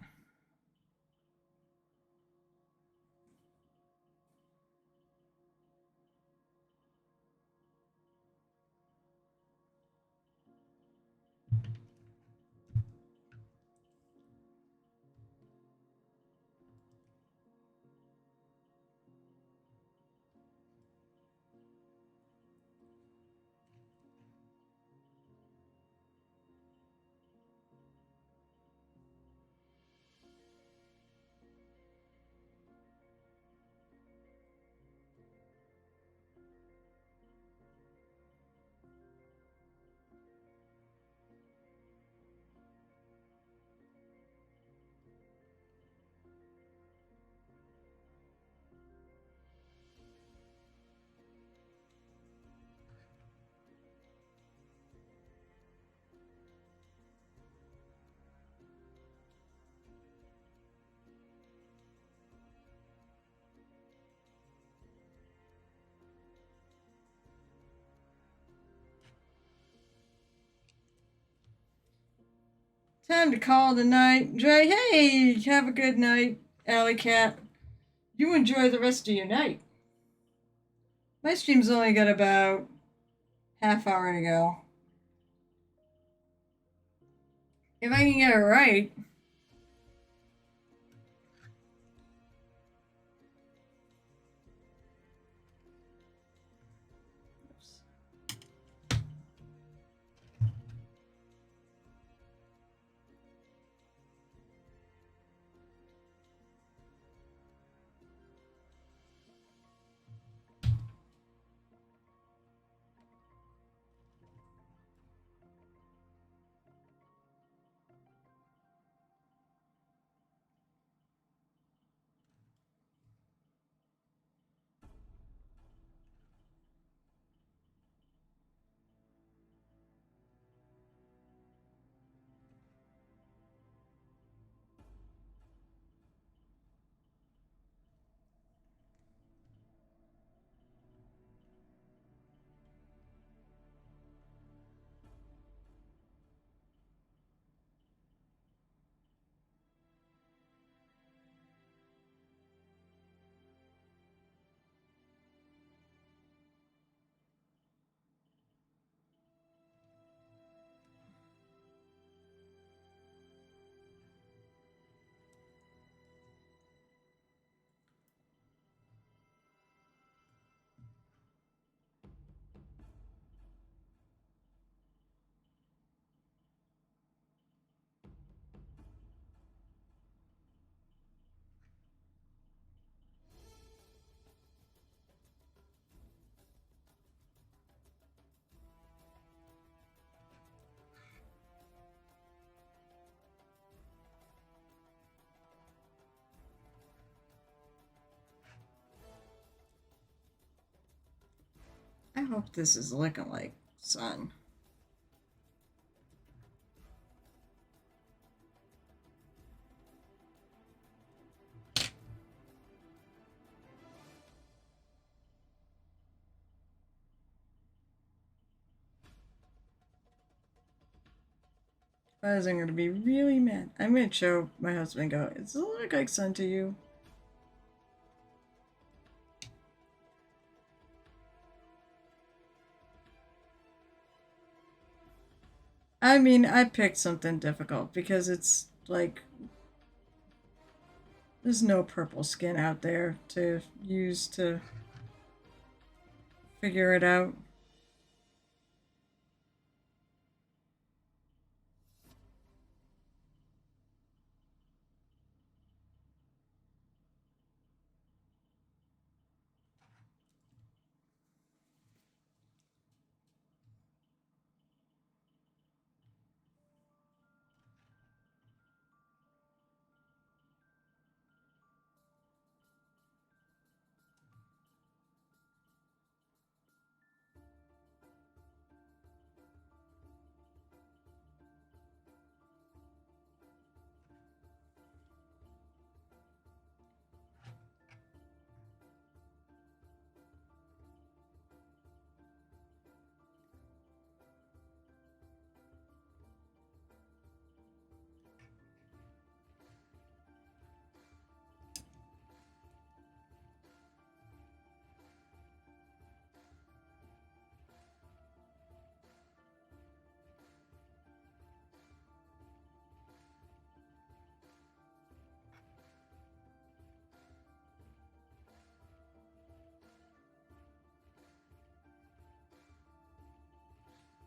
Time to call the night. Dre, hey, have a good night, Alley Cat. You enjoy the rest of your night. My stream's only got about half hour to go. If I can get it right. I hope this is looking like sun. Otherwise, I'm going to be really mad. I'm going to show my husband and go, does it look like sun to you? I mean, I picked something difficult because it's like there's no purple skin out there to use to figure it out.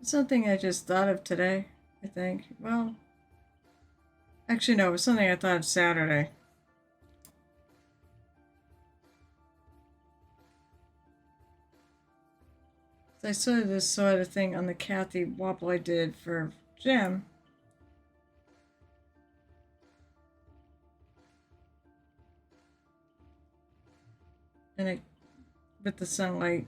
Something I just thought of today, I think. Well, actually, no, it was something I thought of Saturday. I saw this sort of thing on the Kathy Wobble I did for Jim. And it, with the sunlight.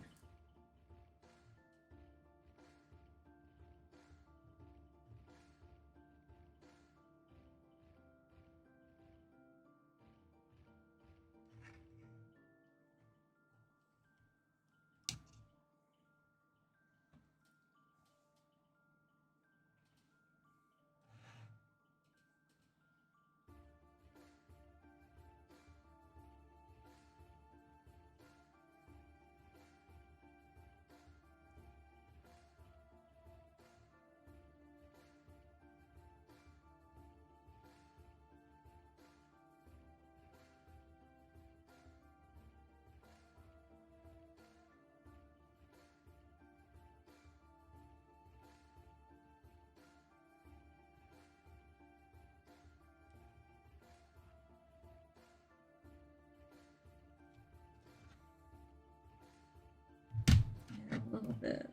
Yeah, a little bit.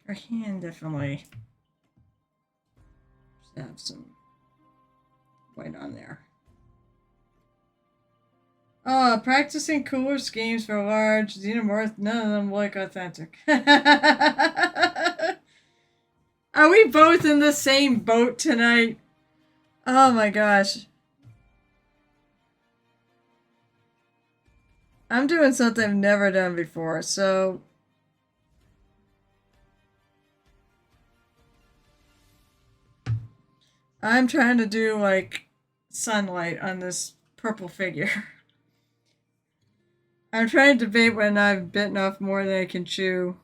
Her hand definitely should have some white on there. Oh, practicing cooler schemes for large xenomorph, none of them look authentic. Are we both in the same boat tonight? Oh my gosh. I'm doing something I've never done before, so I'm trying to do like sunlight on this purple figure. I'm trying to debate when I've bitten off more than I can chew.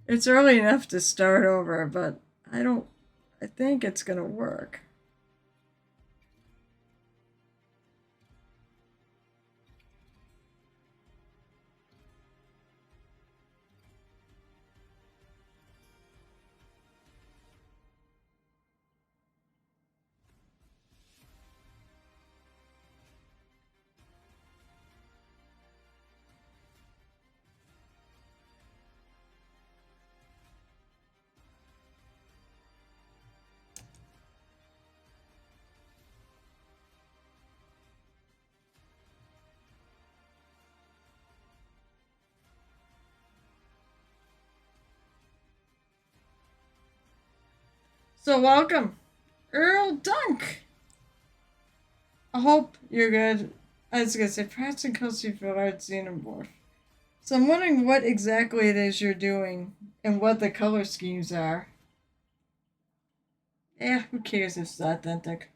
It's early enough to start over, but I think it's gonna work. So welcome, Earl Dunk. I hope you're good. I was gonna say, perhaps in Kelsey Villard Xenomorph. So I'm wondering what exactly it is you're doing and what the color schemes are. Yeah, who cares if it's authentic?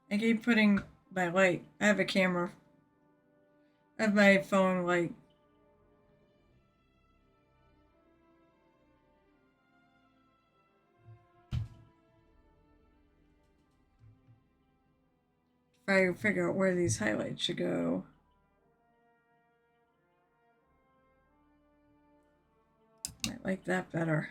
I keep putting my light. I have a camera. I have my phone light. Try to figure out where these highlights should go. I like that better.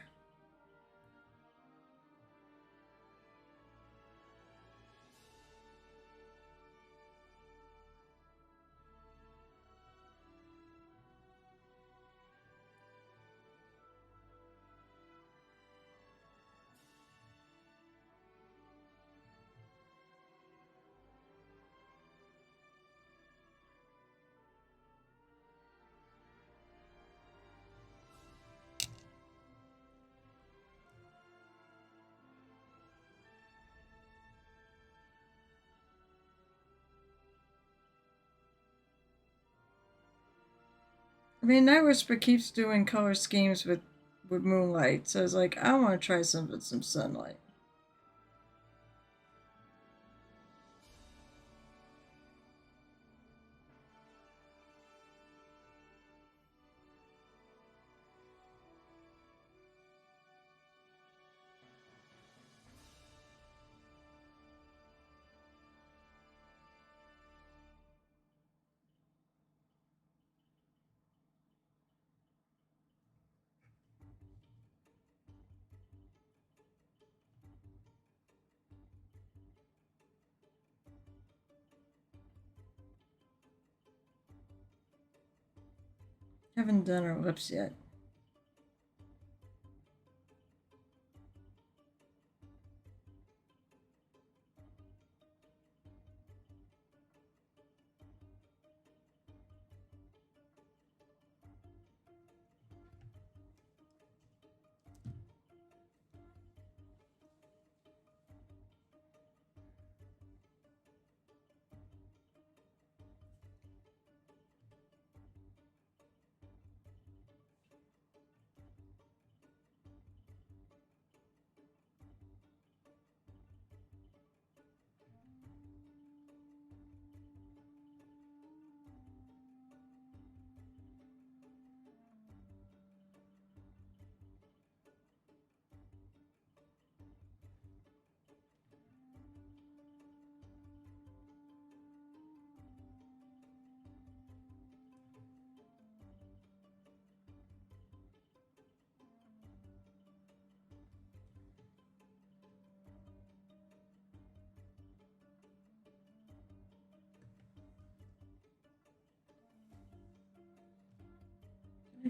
I mean, Night Whisper keeps doing color schemes with moonlight, so I was like, I want to try some with some sunlight. Haven't done her lips yet.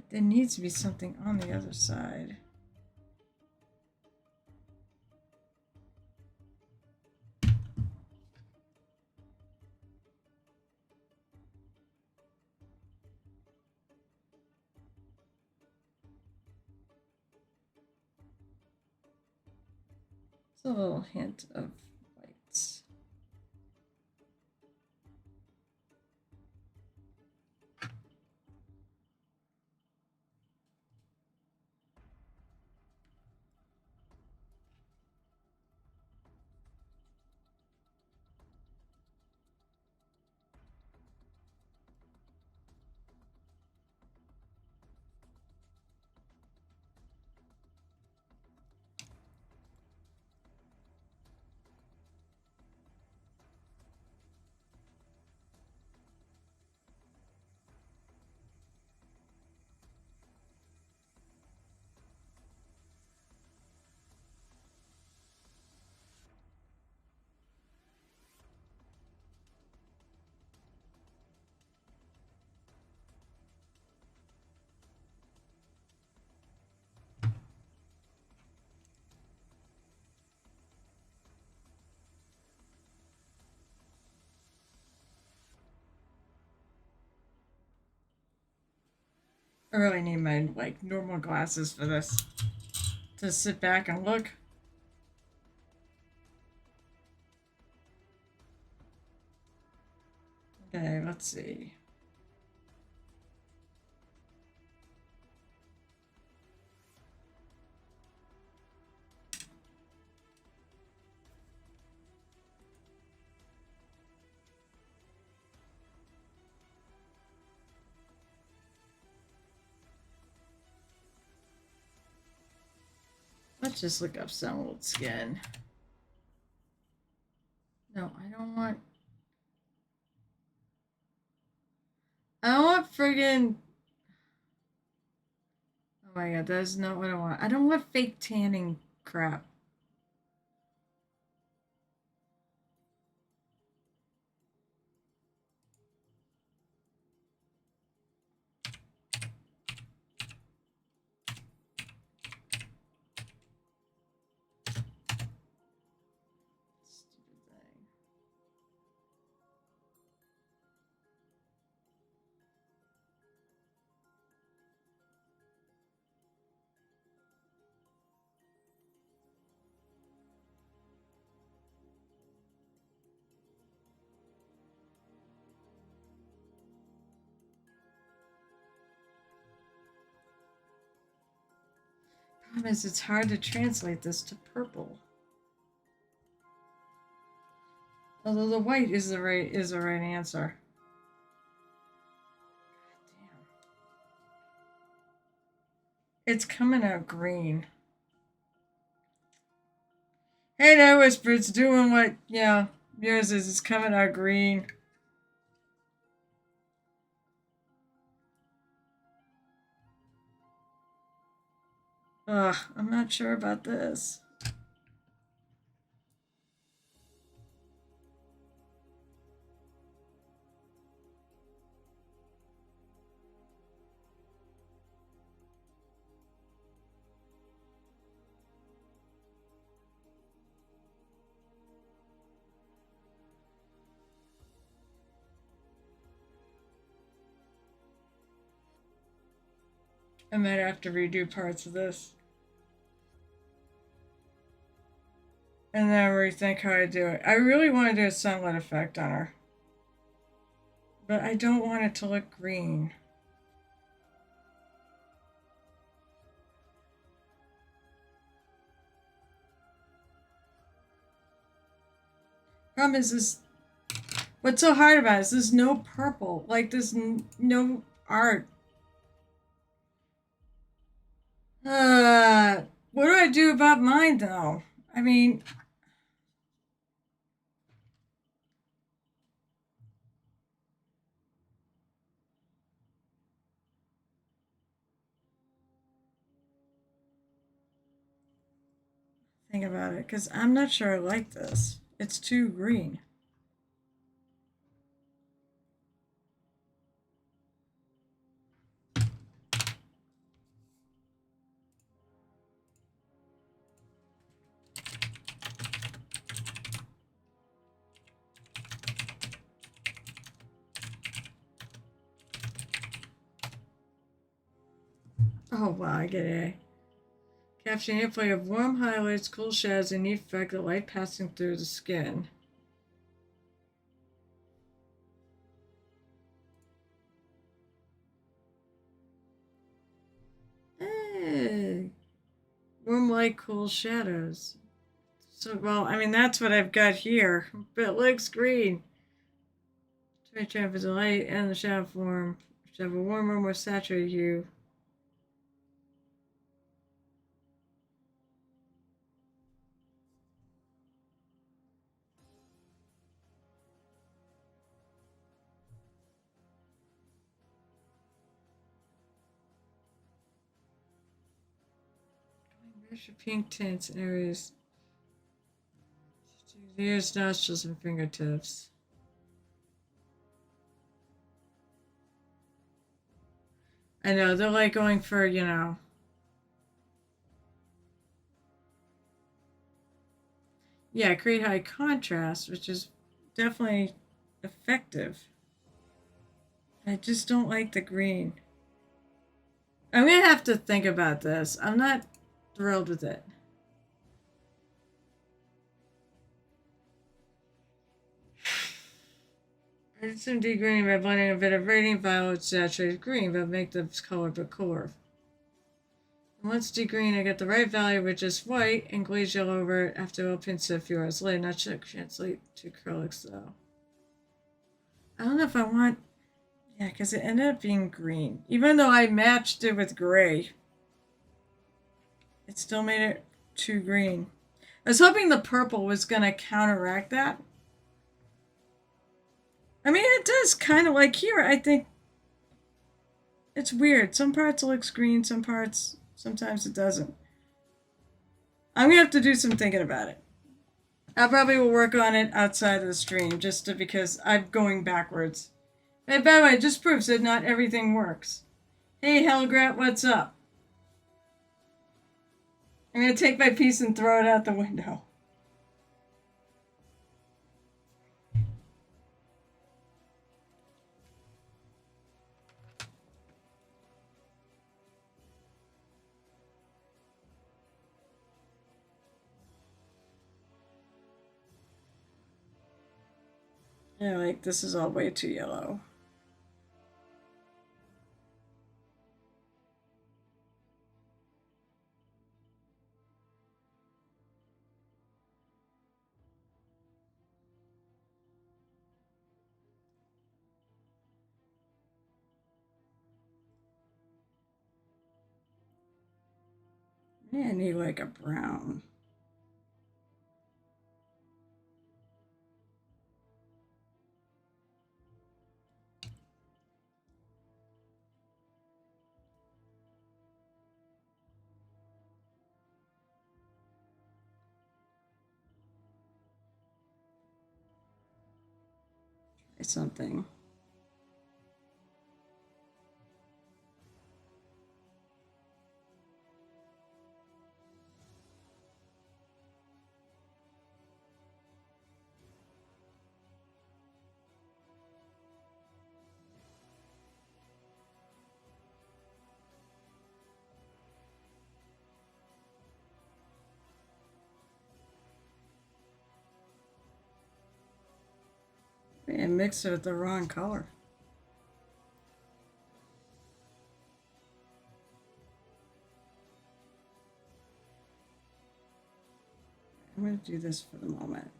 There needs to be something on the other side. It's a little hint of whites. I really need my normal glasses for this to sit back and look. Okay, let's see. Let's just look up some old skin. No, I don't want. I don't want friggin'. Oh my god, that's not what I want. I don't want fake tanning crap. Stupid thing. Problem is, it's hard to translate this to purple. Although the white is the right answer. God damn. It's coming out green. Hey there, Whisper. It's doing what yours is. It's coming out green. Ugh, I'm not sure about this. I might have to redo parts of this. And then rethink how I do it. I really want to do a sunlight effect on her. But I don't want it to look green. Problem is this. What's so hard about it is there's no purple. Like, there's no art. What do I do about mine, though? I mean, think about it, because I'm not sure I like this. It's too green. Oh, wow, I get it. Capturing interplay of warm highlights, cool shadows, and neat effect of light passing through the skin. Hey. Warm light, cool shadows. So, well, I mean, that's what I've got here, but it looks green. Try to transfer the light and the shadow form, which have a warmer, more saturated hue. Brush your pink tints in areas. Ears, nostrils, and fingertips. I know, they're like going for, yeah, create high contrast, which is definitely effective. I just don't like the green. I'm gonna have to think about this. I'm not thrilled with it. Add some deep green by blending a bit of radiant violet saturated green, but make the color a bit cooler. Once deep green, I get the right value with just white and glaze yellow over it after a pinch a few hours later. Not sure translate to acrylics though. I don't know if I want. Yeah, because it ended up being green. Even though I matched it with gray, it still made it too green. I was hoping the purple was going to counteract that. I mean, it does kind of like here. I think it's weird. Some parts it looks green, some parts, sometimes it doesn't. I'm going to have to do some thinking about it. I probably will work on it outside of the stream because I'm going backwards. Hey, by the way, it just proves that not everything works. Hey, Hellgrat, what's up? I'm going to take my piece and throw it out the window. Yeah, like, this is all way too yellow. I need like a brown. Try something. And mix it with the wrong color. I'm going to do this for the moment.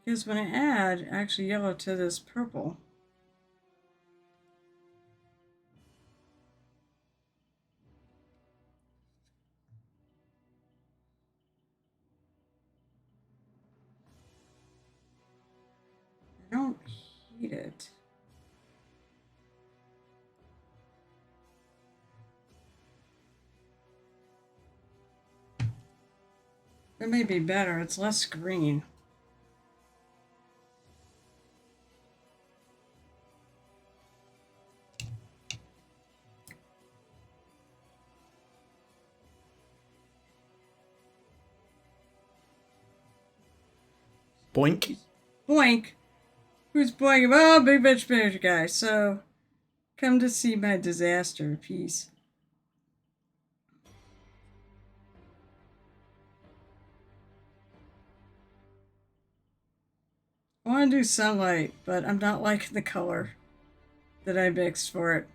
Because when I add actually yellow to this purple, I don't heat it. It may be better. It's less green. Boink. Boink. Who's boink? Oh, big bitch manager guy. So, come to see my disaster piece. I want to do sunlight, but I'm not liking the color that I mixed for it.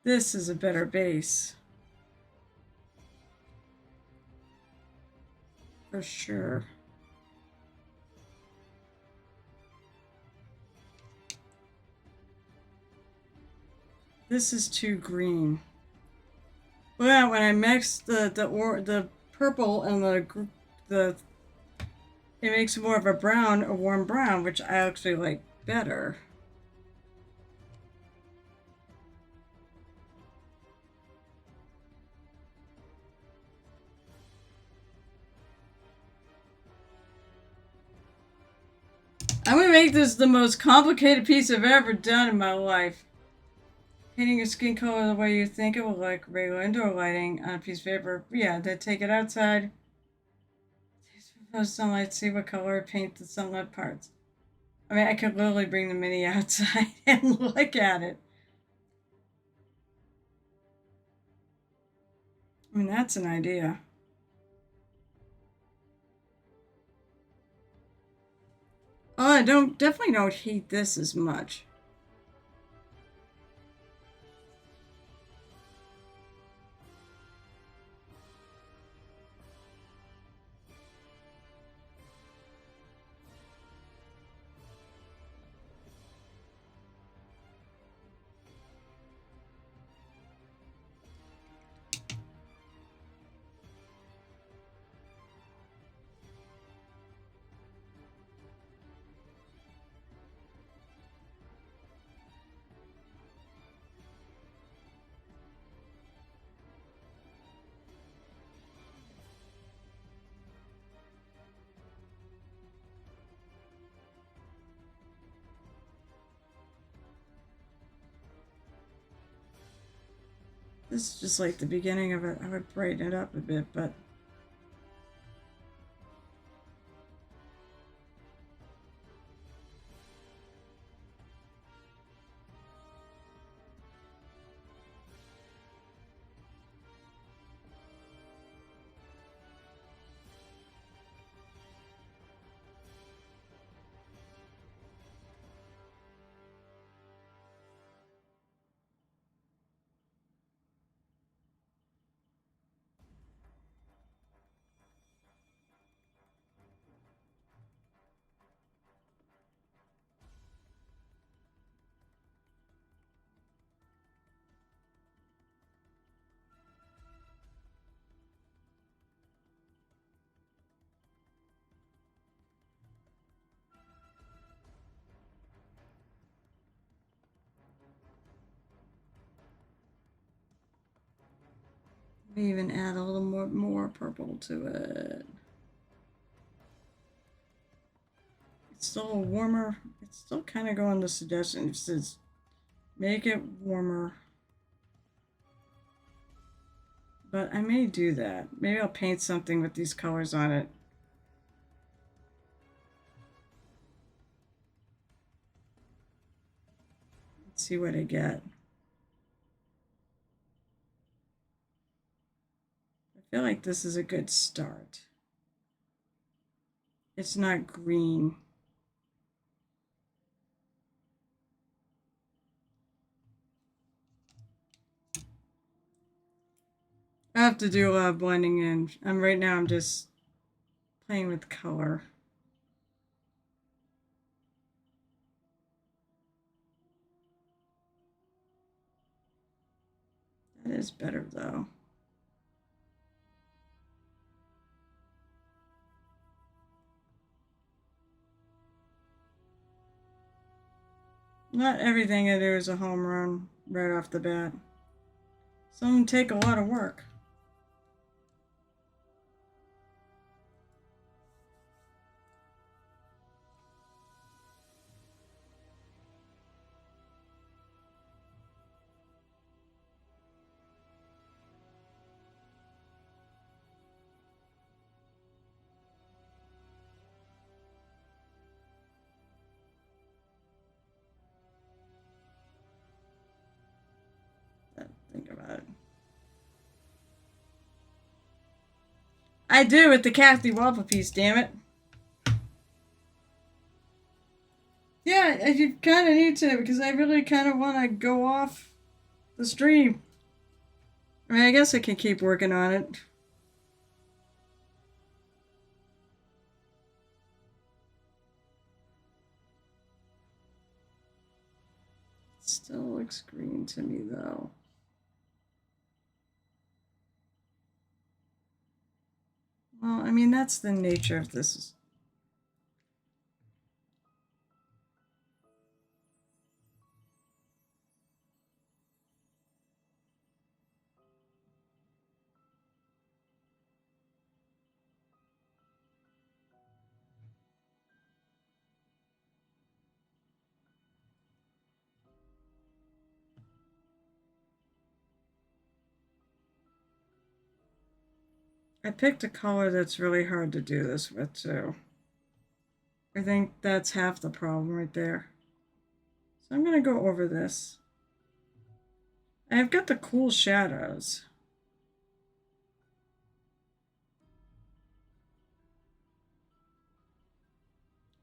This is a better base. For sure. This is too green. Well, when I mix the purple and the it makes more of a brown, a warm brown, which I actually like better. I'm gonna make this the most complicated piece I've ever done in my life. Painting your skin color the way you think it will look, regular indoor lighting on a piece of paper. Yeah, then take it outside. Sunlight, see what color paint the sunlit parts. I mean, I could literally bring the mini outside and look at it. I mean, that's an idea. Oh, I definitely don't hate this as much. This is just like the beginning of it. I would brighten it up a bit, but maybe even add a little more purple to it. It's still warmer. It's still kind of going the suggestion. It says make it warmer. But I may do that. Maybe I'll paint something with these colors on it. Let's see what I get. I feel like this is a good start. It's not green. I have to do a lot of blending in. Right now I'm just playing with color. That is better though. Not everything I do is a home run right off the bat. Some take a lot of work. Think about it. I do with the Kathy Waffle piece, damn it. Yeah, you kind of need to because I really kind of want to go off the stream. I mean, I guess I can keep working on it. It still looks green to me though. Well, I mean, that's the nature of this. I picked a color that's really hard to do this with, too. I think that's half the problem right there. So I'm going to go over this. I've got the cool shadows.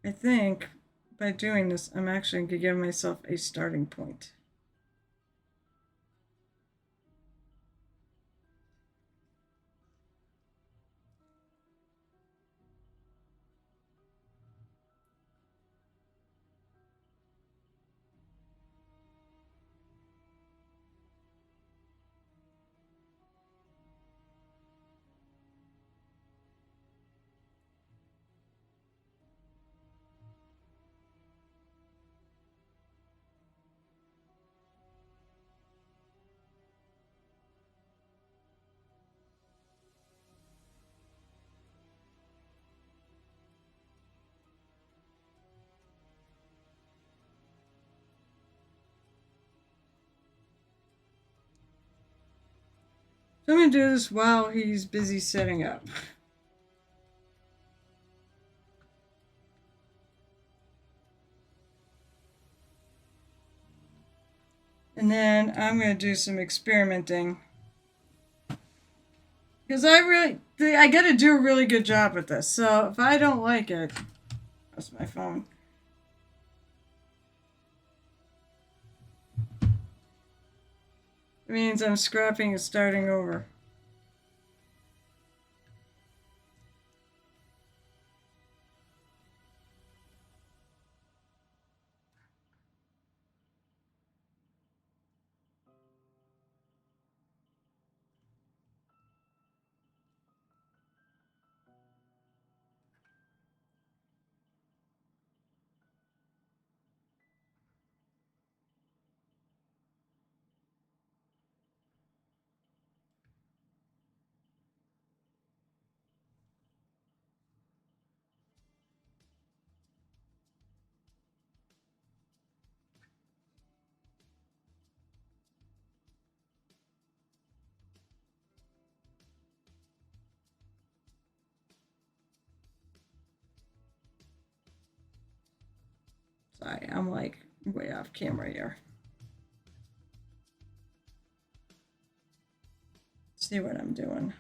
I think by doing this, I'm actually going to give myself a starting point. So I'm going to do this while he's busy setting up. And then I'm going to do some experimenting. Because I got to do a really good job with this. So if I don't like it, that's my phone. It means I'm scrapping and starting over. Sorry, I'm like way off camera here. Let's see what I'm doing.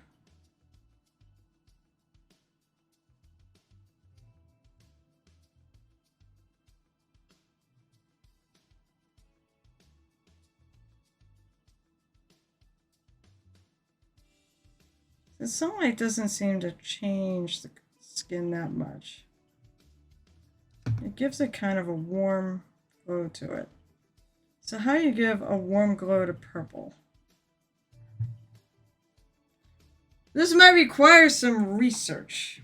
The sunlight doesn't seem to change the skin that much. It gives it kind of a warm glow to it. So how do you give a warm glow to purple? This might require some research.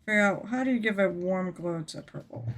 Figure out how do you give a warm glow to purple?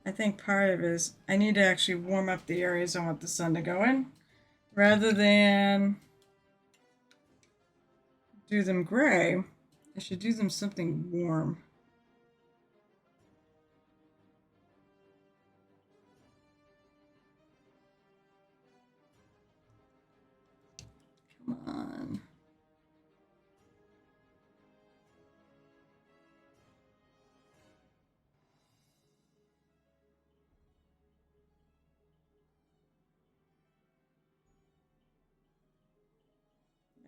I think part of it is I need to actually warm up the areas I want the sun to go in rather than do them gray. I should do them something warm. Come on.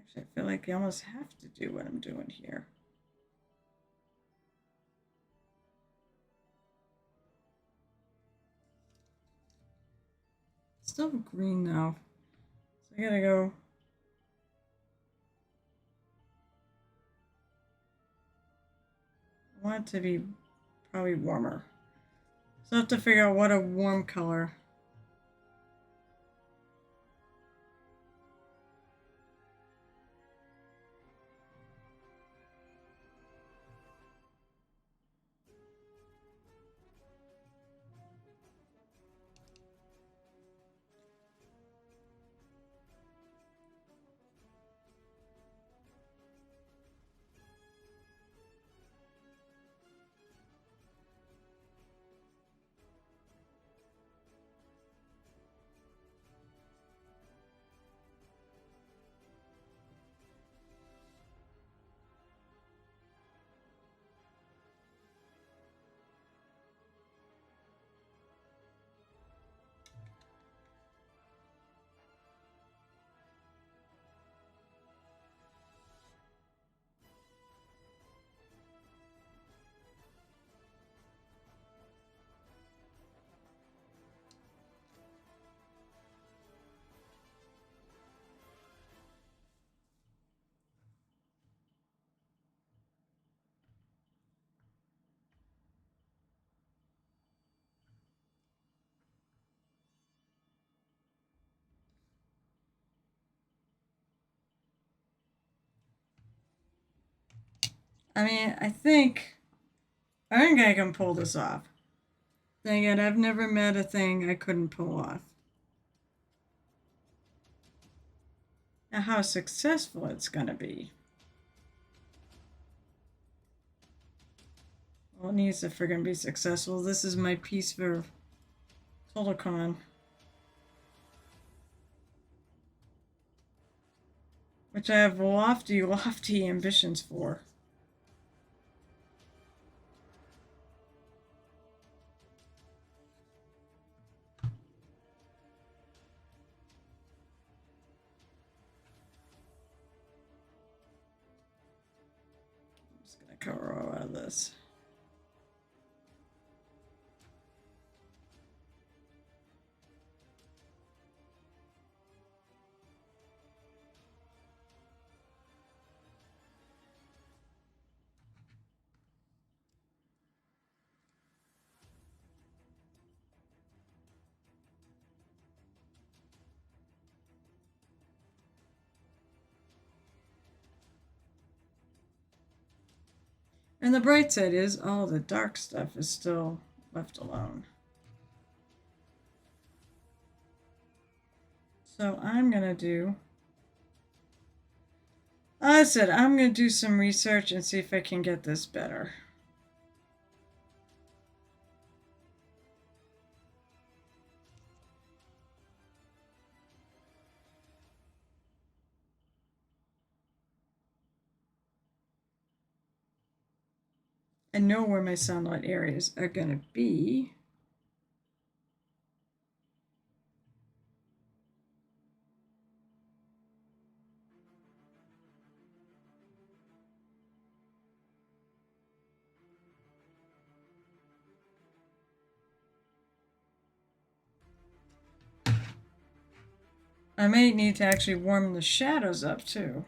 Actually, I feel like I almost have to do what I'm doing here. Still green now. So I gotta go. I want it to be probably warmer. So I have to figure out what a warm color. I mean, I think I can pull this off. Dang it, I've never met a thing I couldn't pull off. Now, how successful it's gonna be. Well, it needs to friggin' be successful. This is my piece for TotalCon. Which I have lofty, lofty ambitions for. I'm just gonna cover all of this. And the bright side is all the dark stuff is still left alone. So I'm gonna do, I said I'm gonna do some research and see if I can get this better. I know where my sunlight areas are gonna be. I may need to actually warm the shadows up too.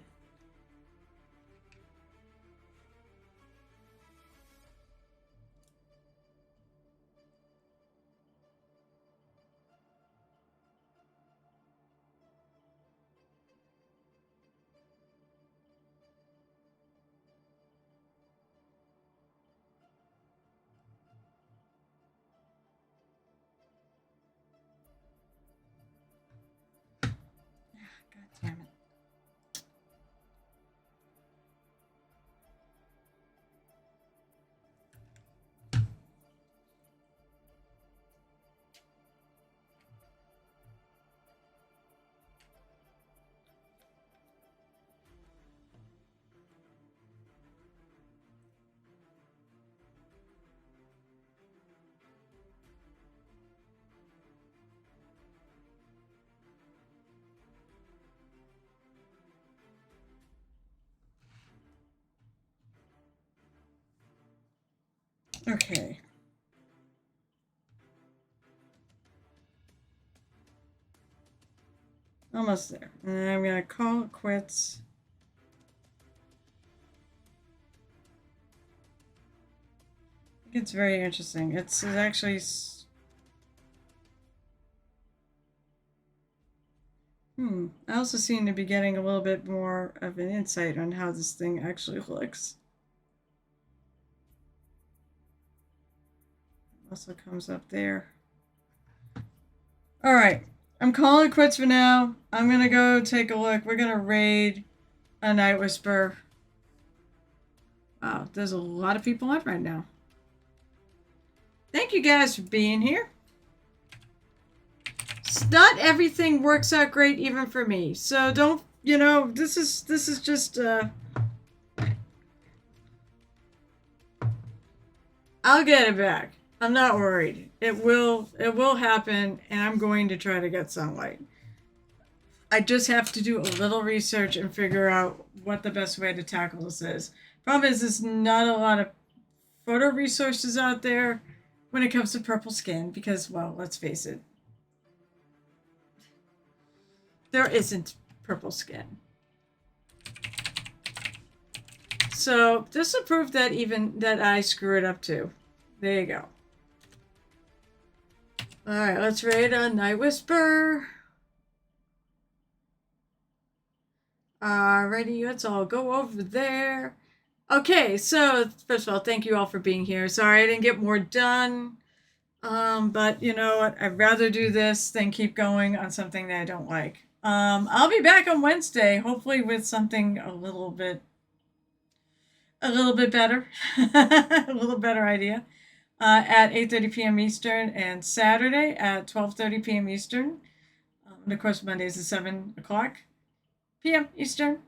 Okay. Almost there. And I'm going to call it quits. I think it's very interesting. It's actually... I also seem to be getting a little bit more of an insight on how this thing actually looks. Also comes up there. Alright. I'm calling it quits for now. I'm going to go take a look. We're going to raid a Night Whisper. Wow, there's a lot of people on right now. Thank you guys for being here. Not everything works out great even for me. So don't, this is just I'll get it back. I'm not worried. It will happen, and I'm going to try to get sunlight. I just have to do a little research and figure out what the best way to tackle this is. Problem is, there's not a lot of photo resources out there when it comes to purple skin because, well, let's face it, there isn't purple skin. So this will prove that even that I screw it up too. There you go. Alright, let's raid a Night Whisper. Alrighty, let's all go over there. Okay, so first of all, thank you all for being here. Sorry I didn't get more done. But you know what? I'd rather do this than keep going on something that I don't like. I'll be back on Wednesday, hopefully with something a little bit better, a little better idea. At 8:30 p.m. Eastern, and Saturday at 12:30 p.m. Eastern. And of course, Mondays at 7 o'clock p.m. Eastern.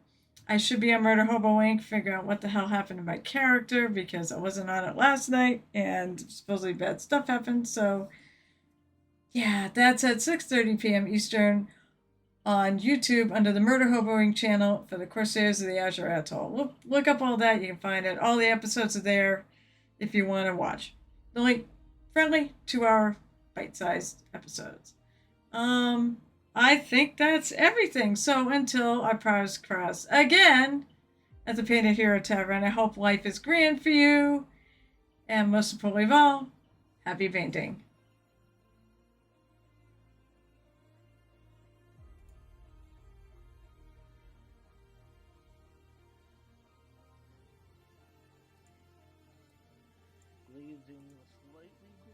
I should be on Murder Hobo Inc. Figure out what the hell happened to my character because I wasn't on it last night and supposedly bad stuff happened. So, yeah, that's at 6:30 p.m. Eastern on YouTube under the Murder Hobo Inc. channel for the Corsairs of the Azure Atoll. Look up all that. You can find it. All the episodes are there if you want to watch. Only friendly 2-hour bite-sized episodes. I think that's everything. So until our paths cross again at the Painted Hero Tavern, I hope life is grand for you. And most importantly of all, happy painting.